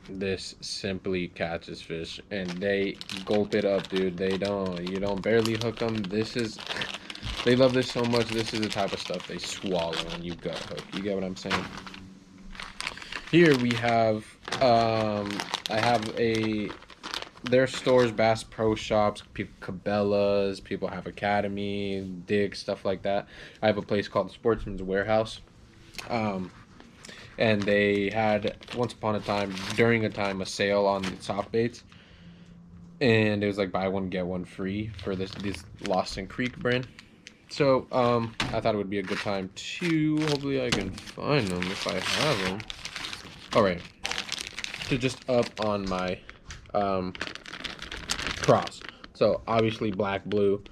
This simply catches fish, and they gulp it up, dude. You don't barely hook them. They love this so much. This is the type of stuff they swallow when you gut hook. You get what I'm saying? Here we have, their stores, Bass Pro Shops, Cabela's, people have Academy, Dig, stuff like that. I have a place called Sportsman's Warehouse. And they had, once upon a time, during a time, a sale on soft baits. And it was like buy one, get one free for this Lost in Creek brand. So, I thought it would be a good time to, hopefully I can find them if I have them. Alright. To just up on my, cross. So, obviously black, blue.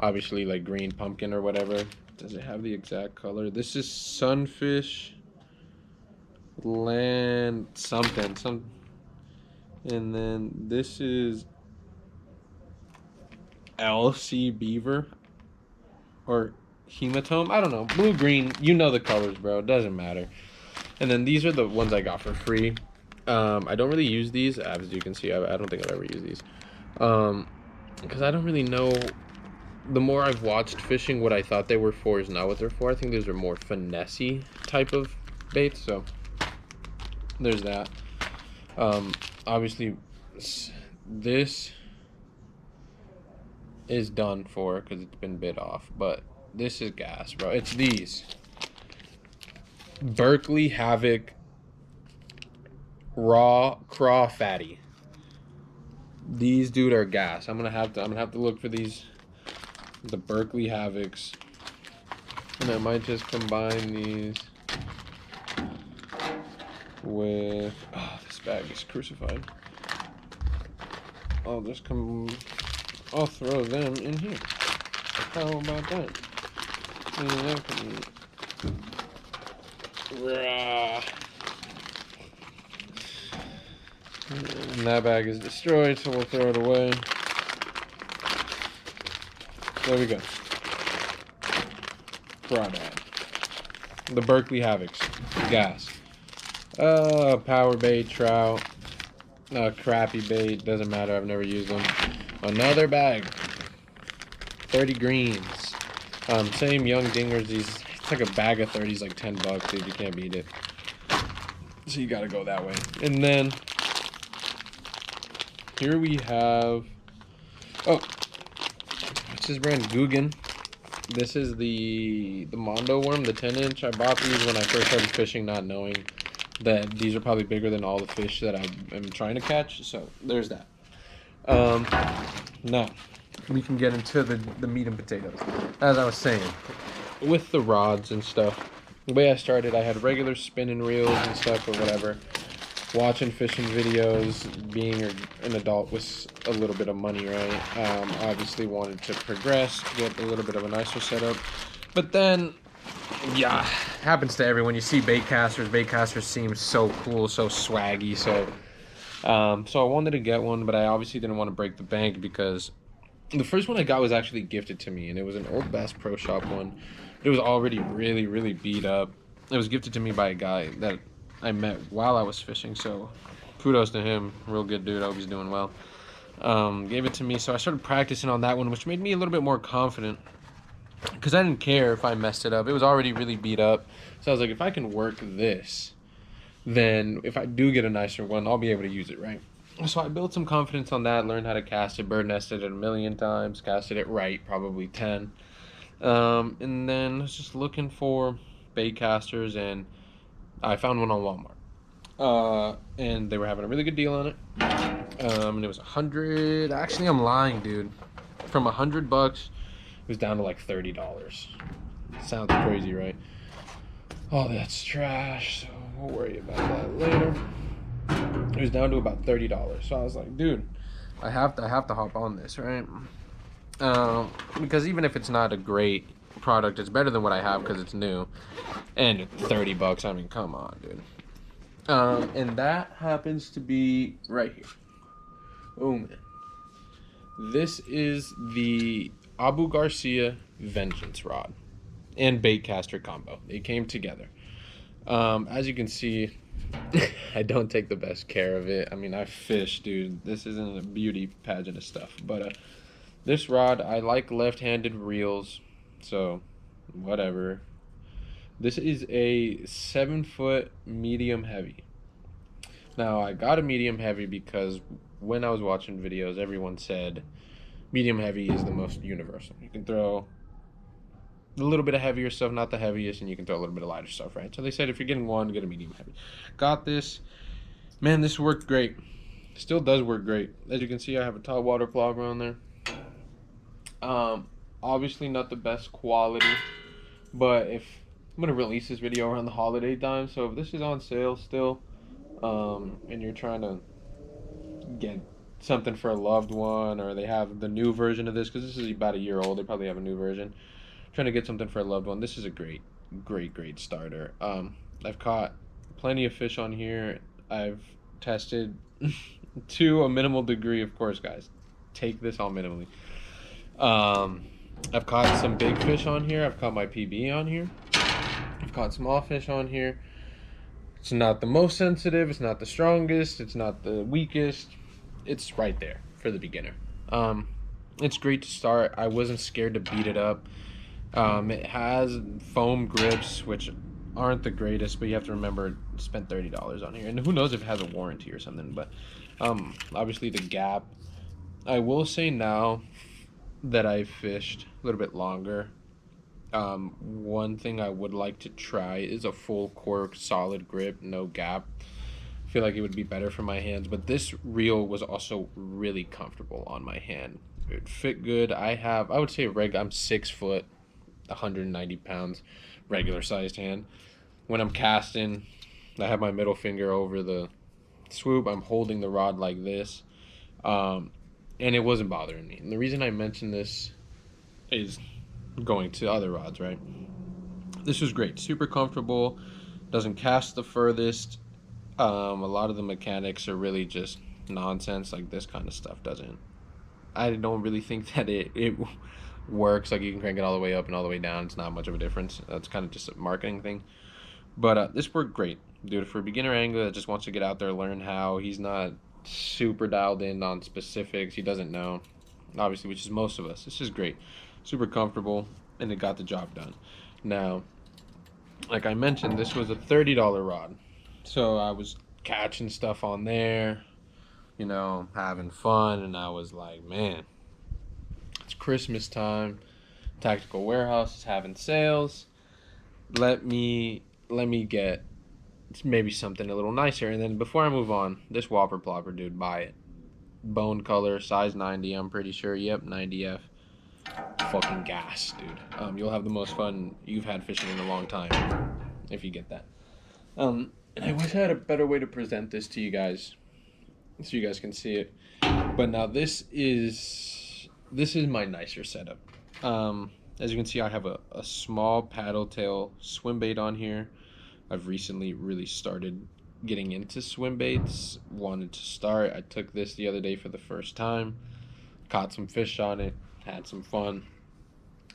Obviously like green pumpkin or whatever. Does it have the exact color? This is Sunfish Land something, and then this is LC Beaver or Hematome. I don't know. Blue, green. You know the colors, bro. It doesn't matter. And then these are the ones I got for free. I don't really use these, as you can see. I don't think I've ever used these, because I don't really know. The more I've watched fishing, what I thought they were for is not what they're for. I think these are more finesse-y type of baits. So there's that. Obviously, this is done for because it's been bit off, but this is gas, bro. It's these Berkeley Havoc Raw Craw Fatty. These dude are gas. I'm gonna have to look for these, the Berkeley Havocs, and I might just combine these with, oh, this bag is crucified. I'll throw them in here. How about that? And that bag is destroyed, so we'll throw it away. There we go. Crawdad. The Berkeley Havocs. Gas. Power bait, trout. Crappy bait. Doesn't matter. I've never used them. Another bag. 30 greens. Same young dingers. It's like a bag of 30s, like $10, dude. You can't beat it. So you gotta go that way. And then here we have, oh, what's this brand? Guggen. This is the Mondo worm, the 10-inch. I bought these when I first started fishing, not knowing that these are probably bigger than all the fish that I am trying to catch. So there's that. Now we can get into the meat and potatoes. As I was saying, with the rods and stuff, the way I started, I had regular spinning reels and stuff or whatever. Watching fishing videos, being an adult with a little bit of money, right? Obviously wanted to progress, get a little bit of a nicer setup. But then, yeah, happens to everyone. You see bait casters. Bait casters seem so cool, so swaggy. So I wanted to get one, but I obviously didn't want to break the bank because the first one I got was actually gifted to me, and it was an old Bass Pro Shop one. It was already really, really beat up. It was gifted to me by a guy that I met while I was fishing, so kudos to him. Real good dude. I hope he's doing well. Gave it to me, so I started practicing on that one, which made me a little bit more confident because I didn't care if I messed it up. It was already really beat up, so I was like, if I can work this, then if I do get a nicer one, I'll be able to use it, right? So I built some confidence on that, learned how to cast it, bird nested it a million times, casted it right, probably 10. And then I was just looking for bait casters, and I found one on Walmart. And they were having a really good deal on it. And it was 100. Actually, I'm lying, dude. From $100, it was down to like $30. Sounds crazy, right? Oh, that's trash. So we'll worry about that later. It was down to about $30. So I was like, dude, I have to hop on this, right? Because even if it's not a great product, it's better than what I have because it's new. And $30, I mean, come on, dude. And that happens to be right here. Oh man, this is the Abu Garcia Vengeance rod and baitcaster combo. They came together. As you can see, I don't take the best care of it. I mean, I fish, dude. This isn't a beauty pageant of stuff, but this rod, I like left-handed reels, so whatever. This is a 7-foot medium heavy. Now, I got a medium heavy because when I was watching videos, everyone said medium heavy is the most universal. You can throw a little bit of heavier stuff, not the heaviest, and you can throw a little bit of lighter stuff, right? So they said if you're getting one, get a medium heavy. Got this. Man, this worked great. Still does work great. As you can see, I have a top water flogger on there. Obviously not the best quality, but if I'm gonna release this video around the holiday time, so if this is on sale still, and you're trying to get something for a loved one, or they have the new version of this, because this is about a year old, they probably have a new version, trying to get something for a loved one, this is a great starter. I've caught plenty of fish on here. I've tested to a minimal degree, of course, guys, take this all minimally. I've caught some big fish on here. I've caught my PB on here. I've caught small fish on here. It's not the most sensitive. It's not the strongest. It's not the weakest. It's right there for the beginner. It's great to start. I wasn't scared to beat it up. It has foam grips, which aren't the greatest, but you have to remember, spent $30 on here. And who knows if it has a warranty or something. But obviously the gap. I will say now that I've fished a little bit longer, one thing I would like to try is a full cork solid grip, no gap. I feel like it would be better for my hands, but this reel was also really comfortable on my hand. It fit good. I would say I'm 6 foot, 190 pounds, regular sized hand. When I'm casting, I have my middle finger over the swoop. I'm holding the rod like this. And it wasn't bothering me. And the reason I mention this is going to other rods, right? This was great. Super comfortable. Doesn't cast the furthest. A lot of the mechanics are really just nonsense. Like this kind of stuff doesn't. I don't really think that it works. Like you can crank it all the way up and all the way down. It's not much of a difference. That's kind of just a marketing thing. But this worked great. Dude, for a beginner angler that just wants to get out there, learn how, he's not super dialed in on specifics, he doesn't know, obviously, which is most of us. This is great, super comfortable. and it got the job done. Now, like I mentioned, this was a $30 rod, so I was catching stuff on there, having fun, and I was like, man, it's Christmas time. Tactical Warehouse is having sales. Let me get maybe something a little nicer. And then before I move on, this Whopper Plopper, dude, buy it. Bone color, size 90, I'm pretty sure. Yep, 90F. Fucking gas, dude. You'll have the most fun you've had fishing in a long time if you get that. And I wish I had a better way to present this to you guys so you guys can see it. But now this is my nicer setup. As you can see, I have a small paddle tail swim bait on here. I've recently really started getting into swim baits. Wanted to start. I took this the other day for the first time. Caught some fish on it. Had some fun.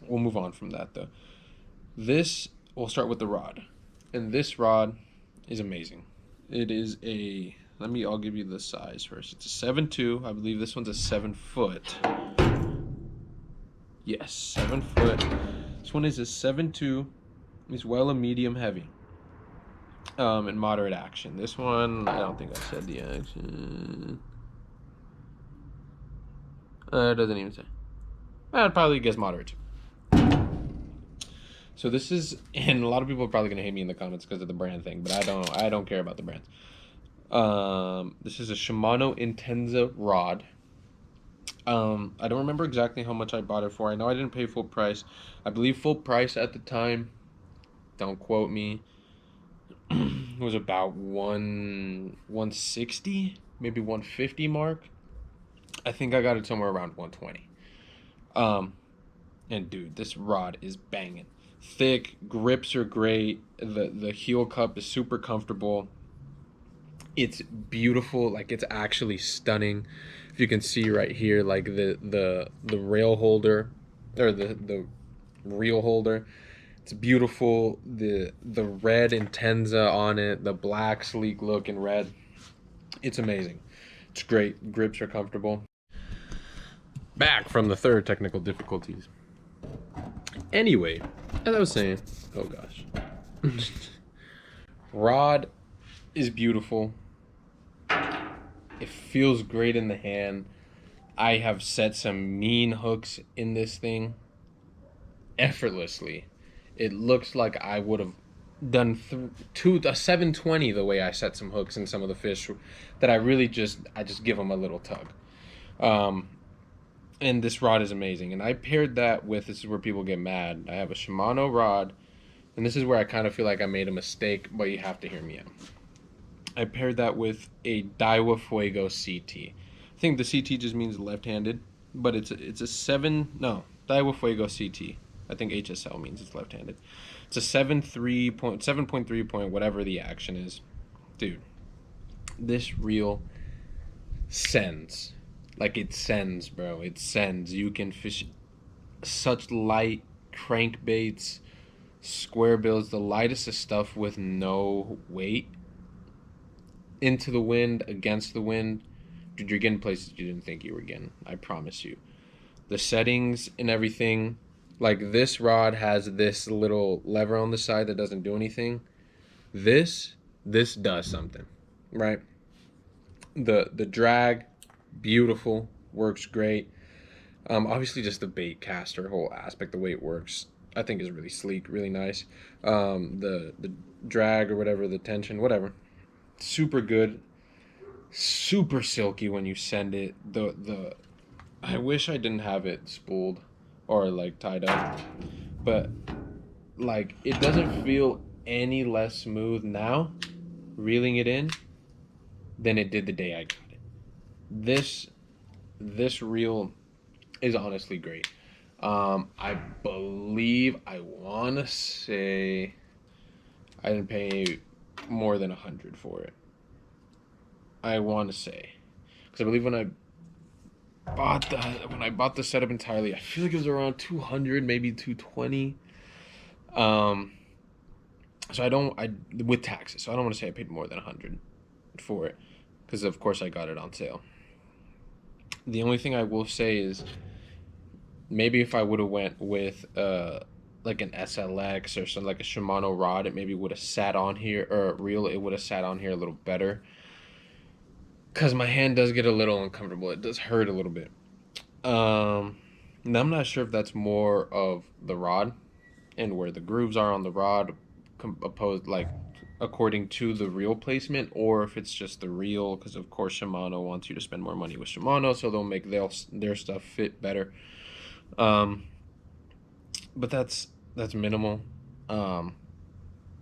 We'll move on from that though. We'll start with the rod. And this rod is amazing. It is I'll give you the size first. It's a 7.2. I believe this one's a 7 foot. Yes, 7 foot. This one is a 7.2. It's well a medium heavy. And moderate action. This one, I don't think I said the action. It doesn't even say. I'd probably guess moderate too. So this is, and a lot of people are probably gonna hate me in the comments because of the brand thing, but I don't care about the brands. This is a Shimano Intenza rod. I don't remember exactly how much I bought it for. I know I didn't pay full price. I believe full price at the time, don't quote me, was about 160, maybe 150 mark. I think I got it somewhere around 120. And dude, this rod is banging. Thick, grips are great. The heel cup is super comfortable. It's beautiful, like it's actually stunning. If you can see right here, like the rail holder or the reel holder, it's beautiful. The red Intenza on it, the black sleek look in red, it's amazing. It's great. Grips are comfortable. Back from the third technical difficulties. Anyway, as I was saying, oh gosh, rod is beautiful. It feels great in the hand. I have set some mean hooks in this thing effortlessly. It looks like I would have done a 720 the way I set some hooks in some of the fish that I just give them a little tug. And this rod is amazing. And I paired that with, this is where people get mad, I have a Shimano rod, and this is where I kind of feel like I made a mistake, but you have to hear me out. I paired that with a Daiwa Fuego CT. I think the CT just means left-handed, but it's a Daiwa Fuego CT. I think HSL means it's left-handed. It's a 7.3 point, whatever the action is. Dude, this reel sends. Like it sends, bro. It sends. You can fish such light crankbaits, square bills, the lightest of stuff with no weight. Into the wind, against the wind. Dude, you're getting places you didn't think you were getting. I promise you. The settings and everything. Like this rod has this little lever on the side that doesn't do anything. This does something, right? The drag, beautiful, works great. Obviously just the bait caster whole aspect, the way it works, I think is really sleek, really nice. The drag or whatever, the tension, whatever. Super good, super silky when you send it. I wish I didn't have it spooled or like tied up, but like it doesn't feel any less smooth now reeling it in than it did the day I got it. This reel is honestly great. I believe, I want to say I didn't pay more than 100 for it. I want to say, because I believe when I bought the setup entirely, I feel like it was around 200, maybe 220. So with taxes. So I don't want to say I paid more than 100 for it, because of course I got it on sale. The only thing I will say is maybe if I would have went with like an SLX or something like a Shimano rod, it maybe would have sat on here, or a reel, it would have sat on here a little better. Because my hand does get a little uncomfortable. It does hurt a little bit. And I'm not sure if that's more of the rod and where the grooves are on the rod opposed, like, according to the reel placement, or if it's just the reel, because of course Shimano wants you to spend more money with Shimano, so they'll make their stuff fit better. But that's minimal. I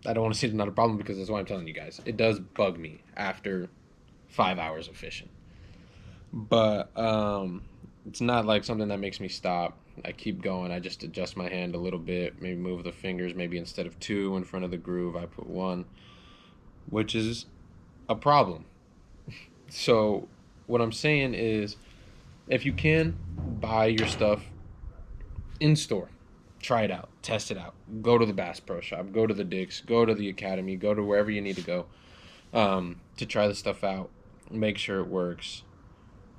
don't want to say it's not a problem, because that's why I'm telling you guys. It does bug me after 5 hours of fishing. But it's not like something that makes me stop. I keep going. I just adjust my hand a little bit, maybe move the fingers. Maybe instead of 2 in front of the groove, I put 1, which is a problem. So what I'm saying is, if you can, buy your stuff in store. Try it out. Test it out. Go to the Bass Pro Shop. Go to the Dick's. Go to the Academy. Go to wherever you need to go to try the stuff out. Make sure it works.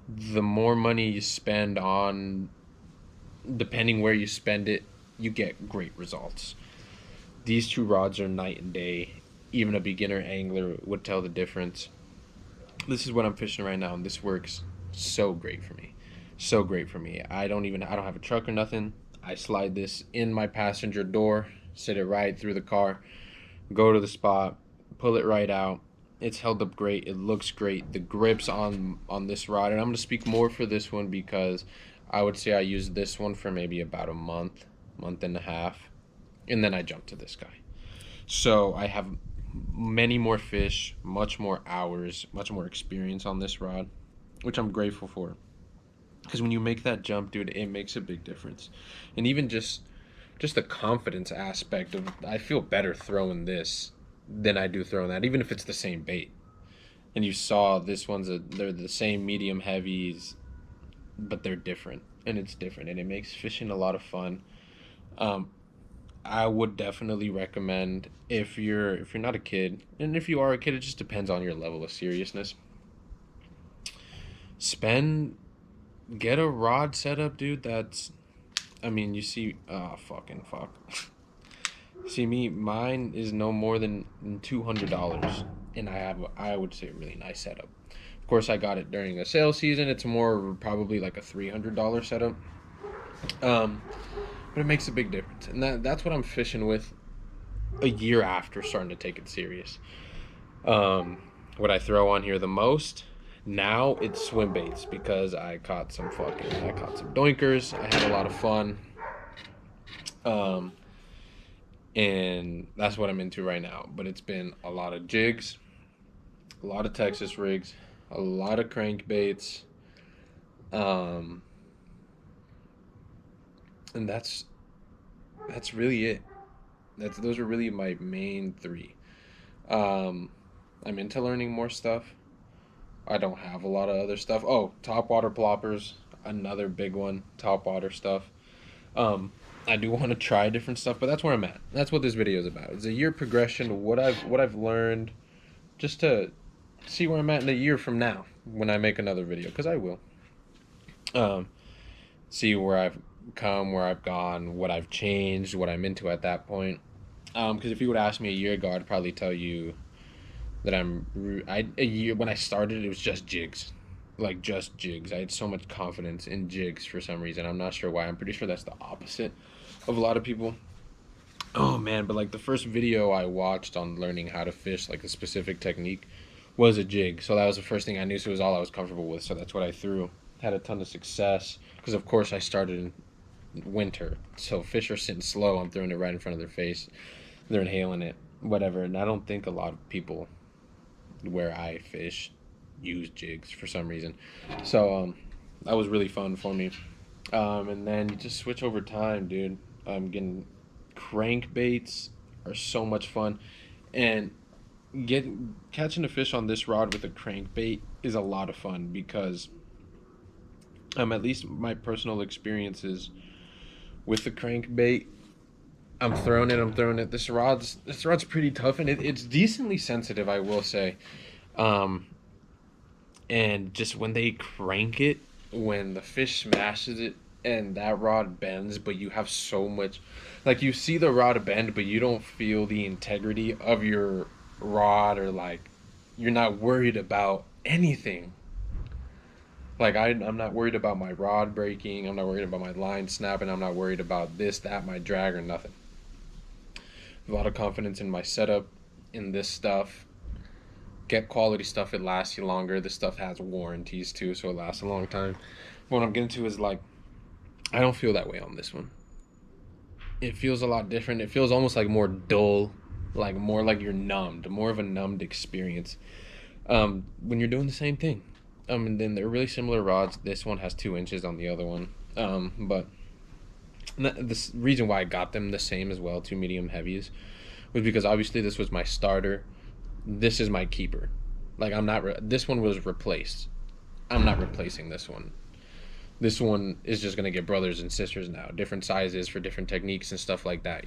The more money you spend on, depending where you spend it, you get great results. These 2 rods are night and day. Even a beginner angler would tell the difference. This is what I'm fishing right now, and this works so great for me. So great for me. I don't have a truck or nothing. I slide this in my passenger door, sit it right through the car, go to the spot, pull it right out. It's held up great. It looks great. The grips on this rod, and I'm going to speak more for this one, because I would say I used this one for maybe about a month and a half, and then I jumped to this guy. So I have many more fish, much more hours, much more experience on this rod, which I'm grateful for. Because when you make that jump, dude, it makes a big difference. And even just the confidence aspect of, I feel better throwing this than I do throwing that, even if it's the same bait. And you saw this one's they're the same medium heavies, but they're different, and it's different, and it makes fishing a lot of fun. I would definitely recommend, if you're not a kid, and if you are a kid, it just depends on your level of seriousness. Get a rod setup, dude. You see, fucking fuck. See me, mine is no more than $200, and I would say, a really nice setup. Of course, I got it during a sale season. It's more probably like a $300 setup. But it makes a big difference, and that's what I'm fishing with a year after starting to take it serious. What I throw on here the most now, it's swim baits, because I caught some doinkers. I had a lot of fun. And that's what I'm into right now. But it's been a lot of jigs, a lot of Texas rigs, a lot of crankbaits, and that's really it. Those are really my main 3. I'm into learning more stuff. I don't have a lot of other stuff. Oh, topwater ploppers, another big one. Topwater stuff. I do want to try different stuff, but that's where I'm at. That's what this video is about. It's a year progression of what I've learned, just to see where I'm at in a year from now when I make another video, because I will. See where I've come, where I've gone, what I've changed, what I'm into at that point. Because if you would ask me a year ago, I'd probably tell you that a year when I started, it was just jigs. Like, just jigs. I had so much confidence in jigs for some reason. I'm not sure why. I'm pretty sure that's the opposite of a lot of people. Oh man, but like the first video I watched on learning how to fish, like a specific technique, was a jig. So that was the first thing I knew, so it was all I was comfortable with. So that's what I threw. Had a ton of success, because of course I started in winter. So fish are sitting slow. I'm throwing it right in front of their face. They're inhaling it, whatever. And I don't think a lot of people where I fish use jigs for some reason. So that was really fun for me. And then you just switch over time, dude. Getting crankbaits are so much fun, and catching a fish on this rod with a crankbait is a lot of fun, because at least my personal experiences with the crankbait, I'm throwing it. This rod's pretty tough, and it's decently sensitive, I will say. And just when they crank it, when the fish smashes it, and that rod bends, but you have so much, like you see the rod bend, but you don't feel the integrity of your rod, or like you're not worried about anything. Like I'm not worried about my rod breaking. I'm not worried about my line snapping. I'm not worried about this, that, my drag, or nothing. A lot of confidence in my setup, in this stuff. Get quality stuff. It lasts you longer. This stuff has warranties too, so it lasts a long time. What I'm getting to is like, I don't feel that way on this one. It feels a lot different. It feels almost like more dull, like more like you're numbed, more of a numbed experience. When you're doing the same thing. And then they're really similar rods. This one has 2 inches on the other one. But the reason why I got them the same as well, two medium heavies, was because obviously this was my starter. This is my keeper. Like I'm not. This one was replaced. I'm not replacing this one. This one is just gonna get brothers and sisters now, different sizes for different techniques and stuff like that.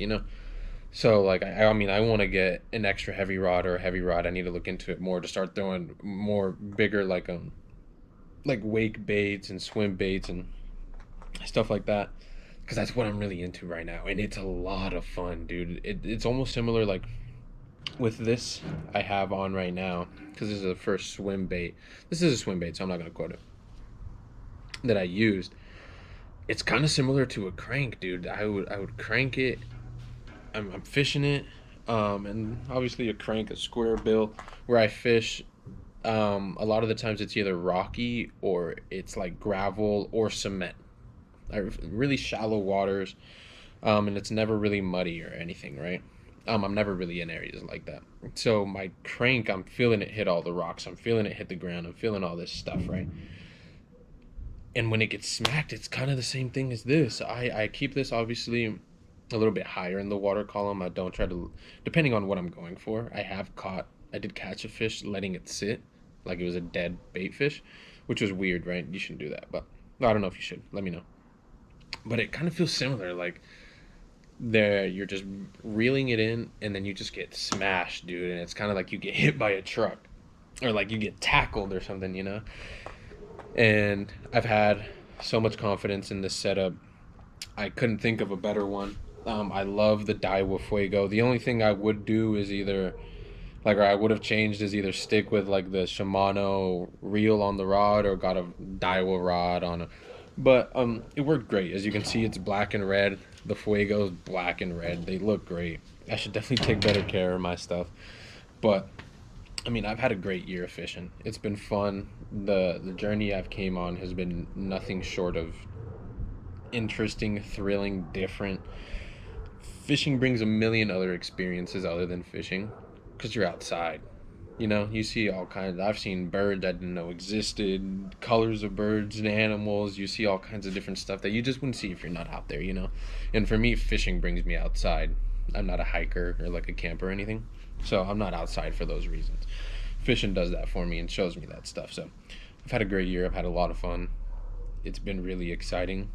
So like I mean I want to get an extra heavy rod or a heavy rod. I need to look into it more to start throwing more bigger like wake baits and swim baits and stuff like that, because that's what I'm really into right now, and it's a lot of fun, dude. It's almost similar like with this I have on right now, because this is the first swim bait. This is a swim bait, so I'm not gonna quote it, that I used. It's kind of similar to a crank, dude. I would crank it. I'm fishing it, and obviously a crank, a square bill, where I fish. A lot of the times it's either rocky or it's like gravel or cement. Really shallow waters, and it's never really muddy or anything, right? I'm never really in areas like that. So my crank, I'm feeling it hit all the rocks. I'm feeling it hit the ground. I'm feeling all this stuff, right? And when it gets smacked, it's kind of the same thing as this. I keep this obviously a little bit higher in the water column. I don't try to, depending on what I'm going for. I did catch a fish letting it sit like it was a dead bait fish, which was weird, right? You shouldn't do that, but I don't know if you should. Let me know. But it kind of feels similar, like there you're just reeling it in and then you just get smashed, dude, and it's kind of like you get hit by a truck or like you get tackled or something. And I've had so much confidence in this setup. I couldn't think of a better one. I love the Daiwa Fuego. The only thing I would do is either or I would have changed, is either stick with like the Shimano reel on the rod or got a Daiwa rod on a. But it worked great. As you can see, it's black and red. The Fuego's black and red. They look great. I should definitely take better care of my stuff. But I mean, I've had a great year of fishing. It's been fun. The journey I've came on has been nothing short of interesting, thrilling, different. Fishing brings a million other experiences other than fishing, because you're outside. You see all kinds. I've seen birds I didn't know existed, colors of birds and animals. You see all kinds of different stuff that you just wouldn't see if you're not out there. And for me, fishing brings me outside. I'm not a hiker or like a camper or anything, so I'm not outside for those reasons. Fishing does that for me and shows me that stuff. So I've had a great year. I've had a lot of fun. It's been really exciting,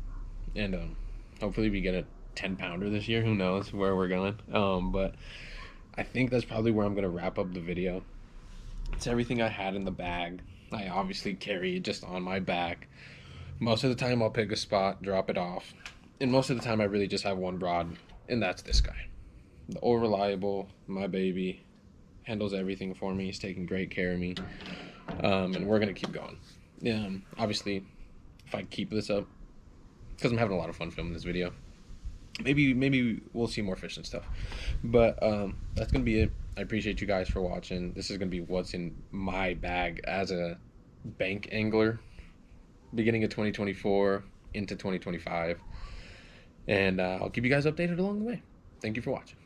and hopefully we get a 10-pounder this year. Who knows where we're going? But I think that's probably where I'm gonna wrap up the video. It's everything I had in the bag. I obviously carry it just on my back. Most of the time I'll pick a spot, drop it off. And most of the time I really just have one rod, and that's this guy. The old reliable, my baby, handles everything for me. He's taking great care of me. And we're gonna keep going. Obviously, if I keep this up, because I'm having a lot of fun filming this video, maybe we'll see more fish and stuff. But that's gonna be it. I appreciate you guys for watching. This is gonna be what's in my bag as a bank angler, beginning of 2024 into 2025, and I'll keep you guys updated along the way. Thank you for watching.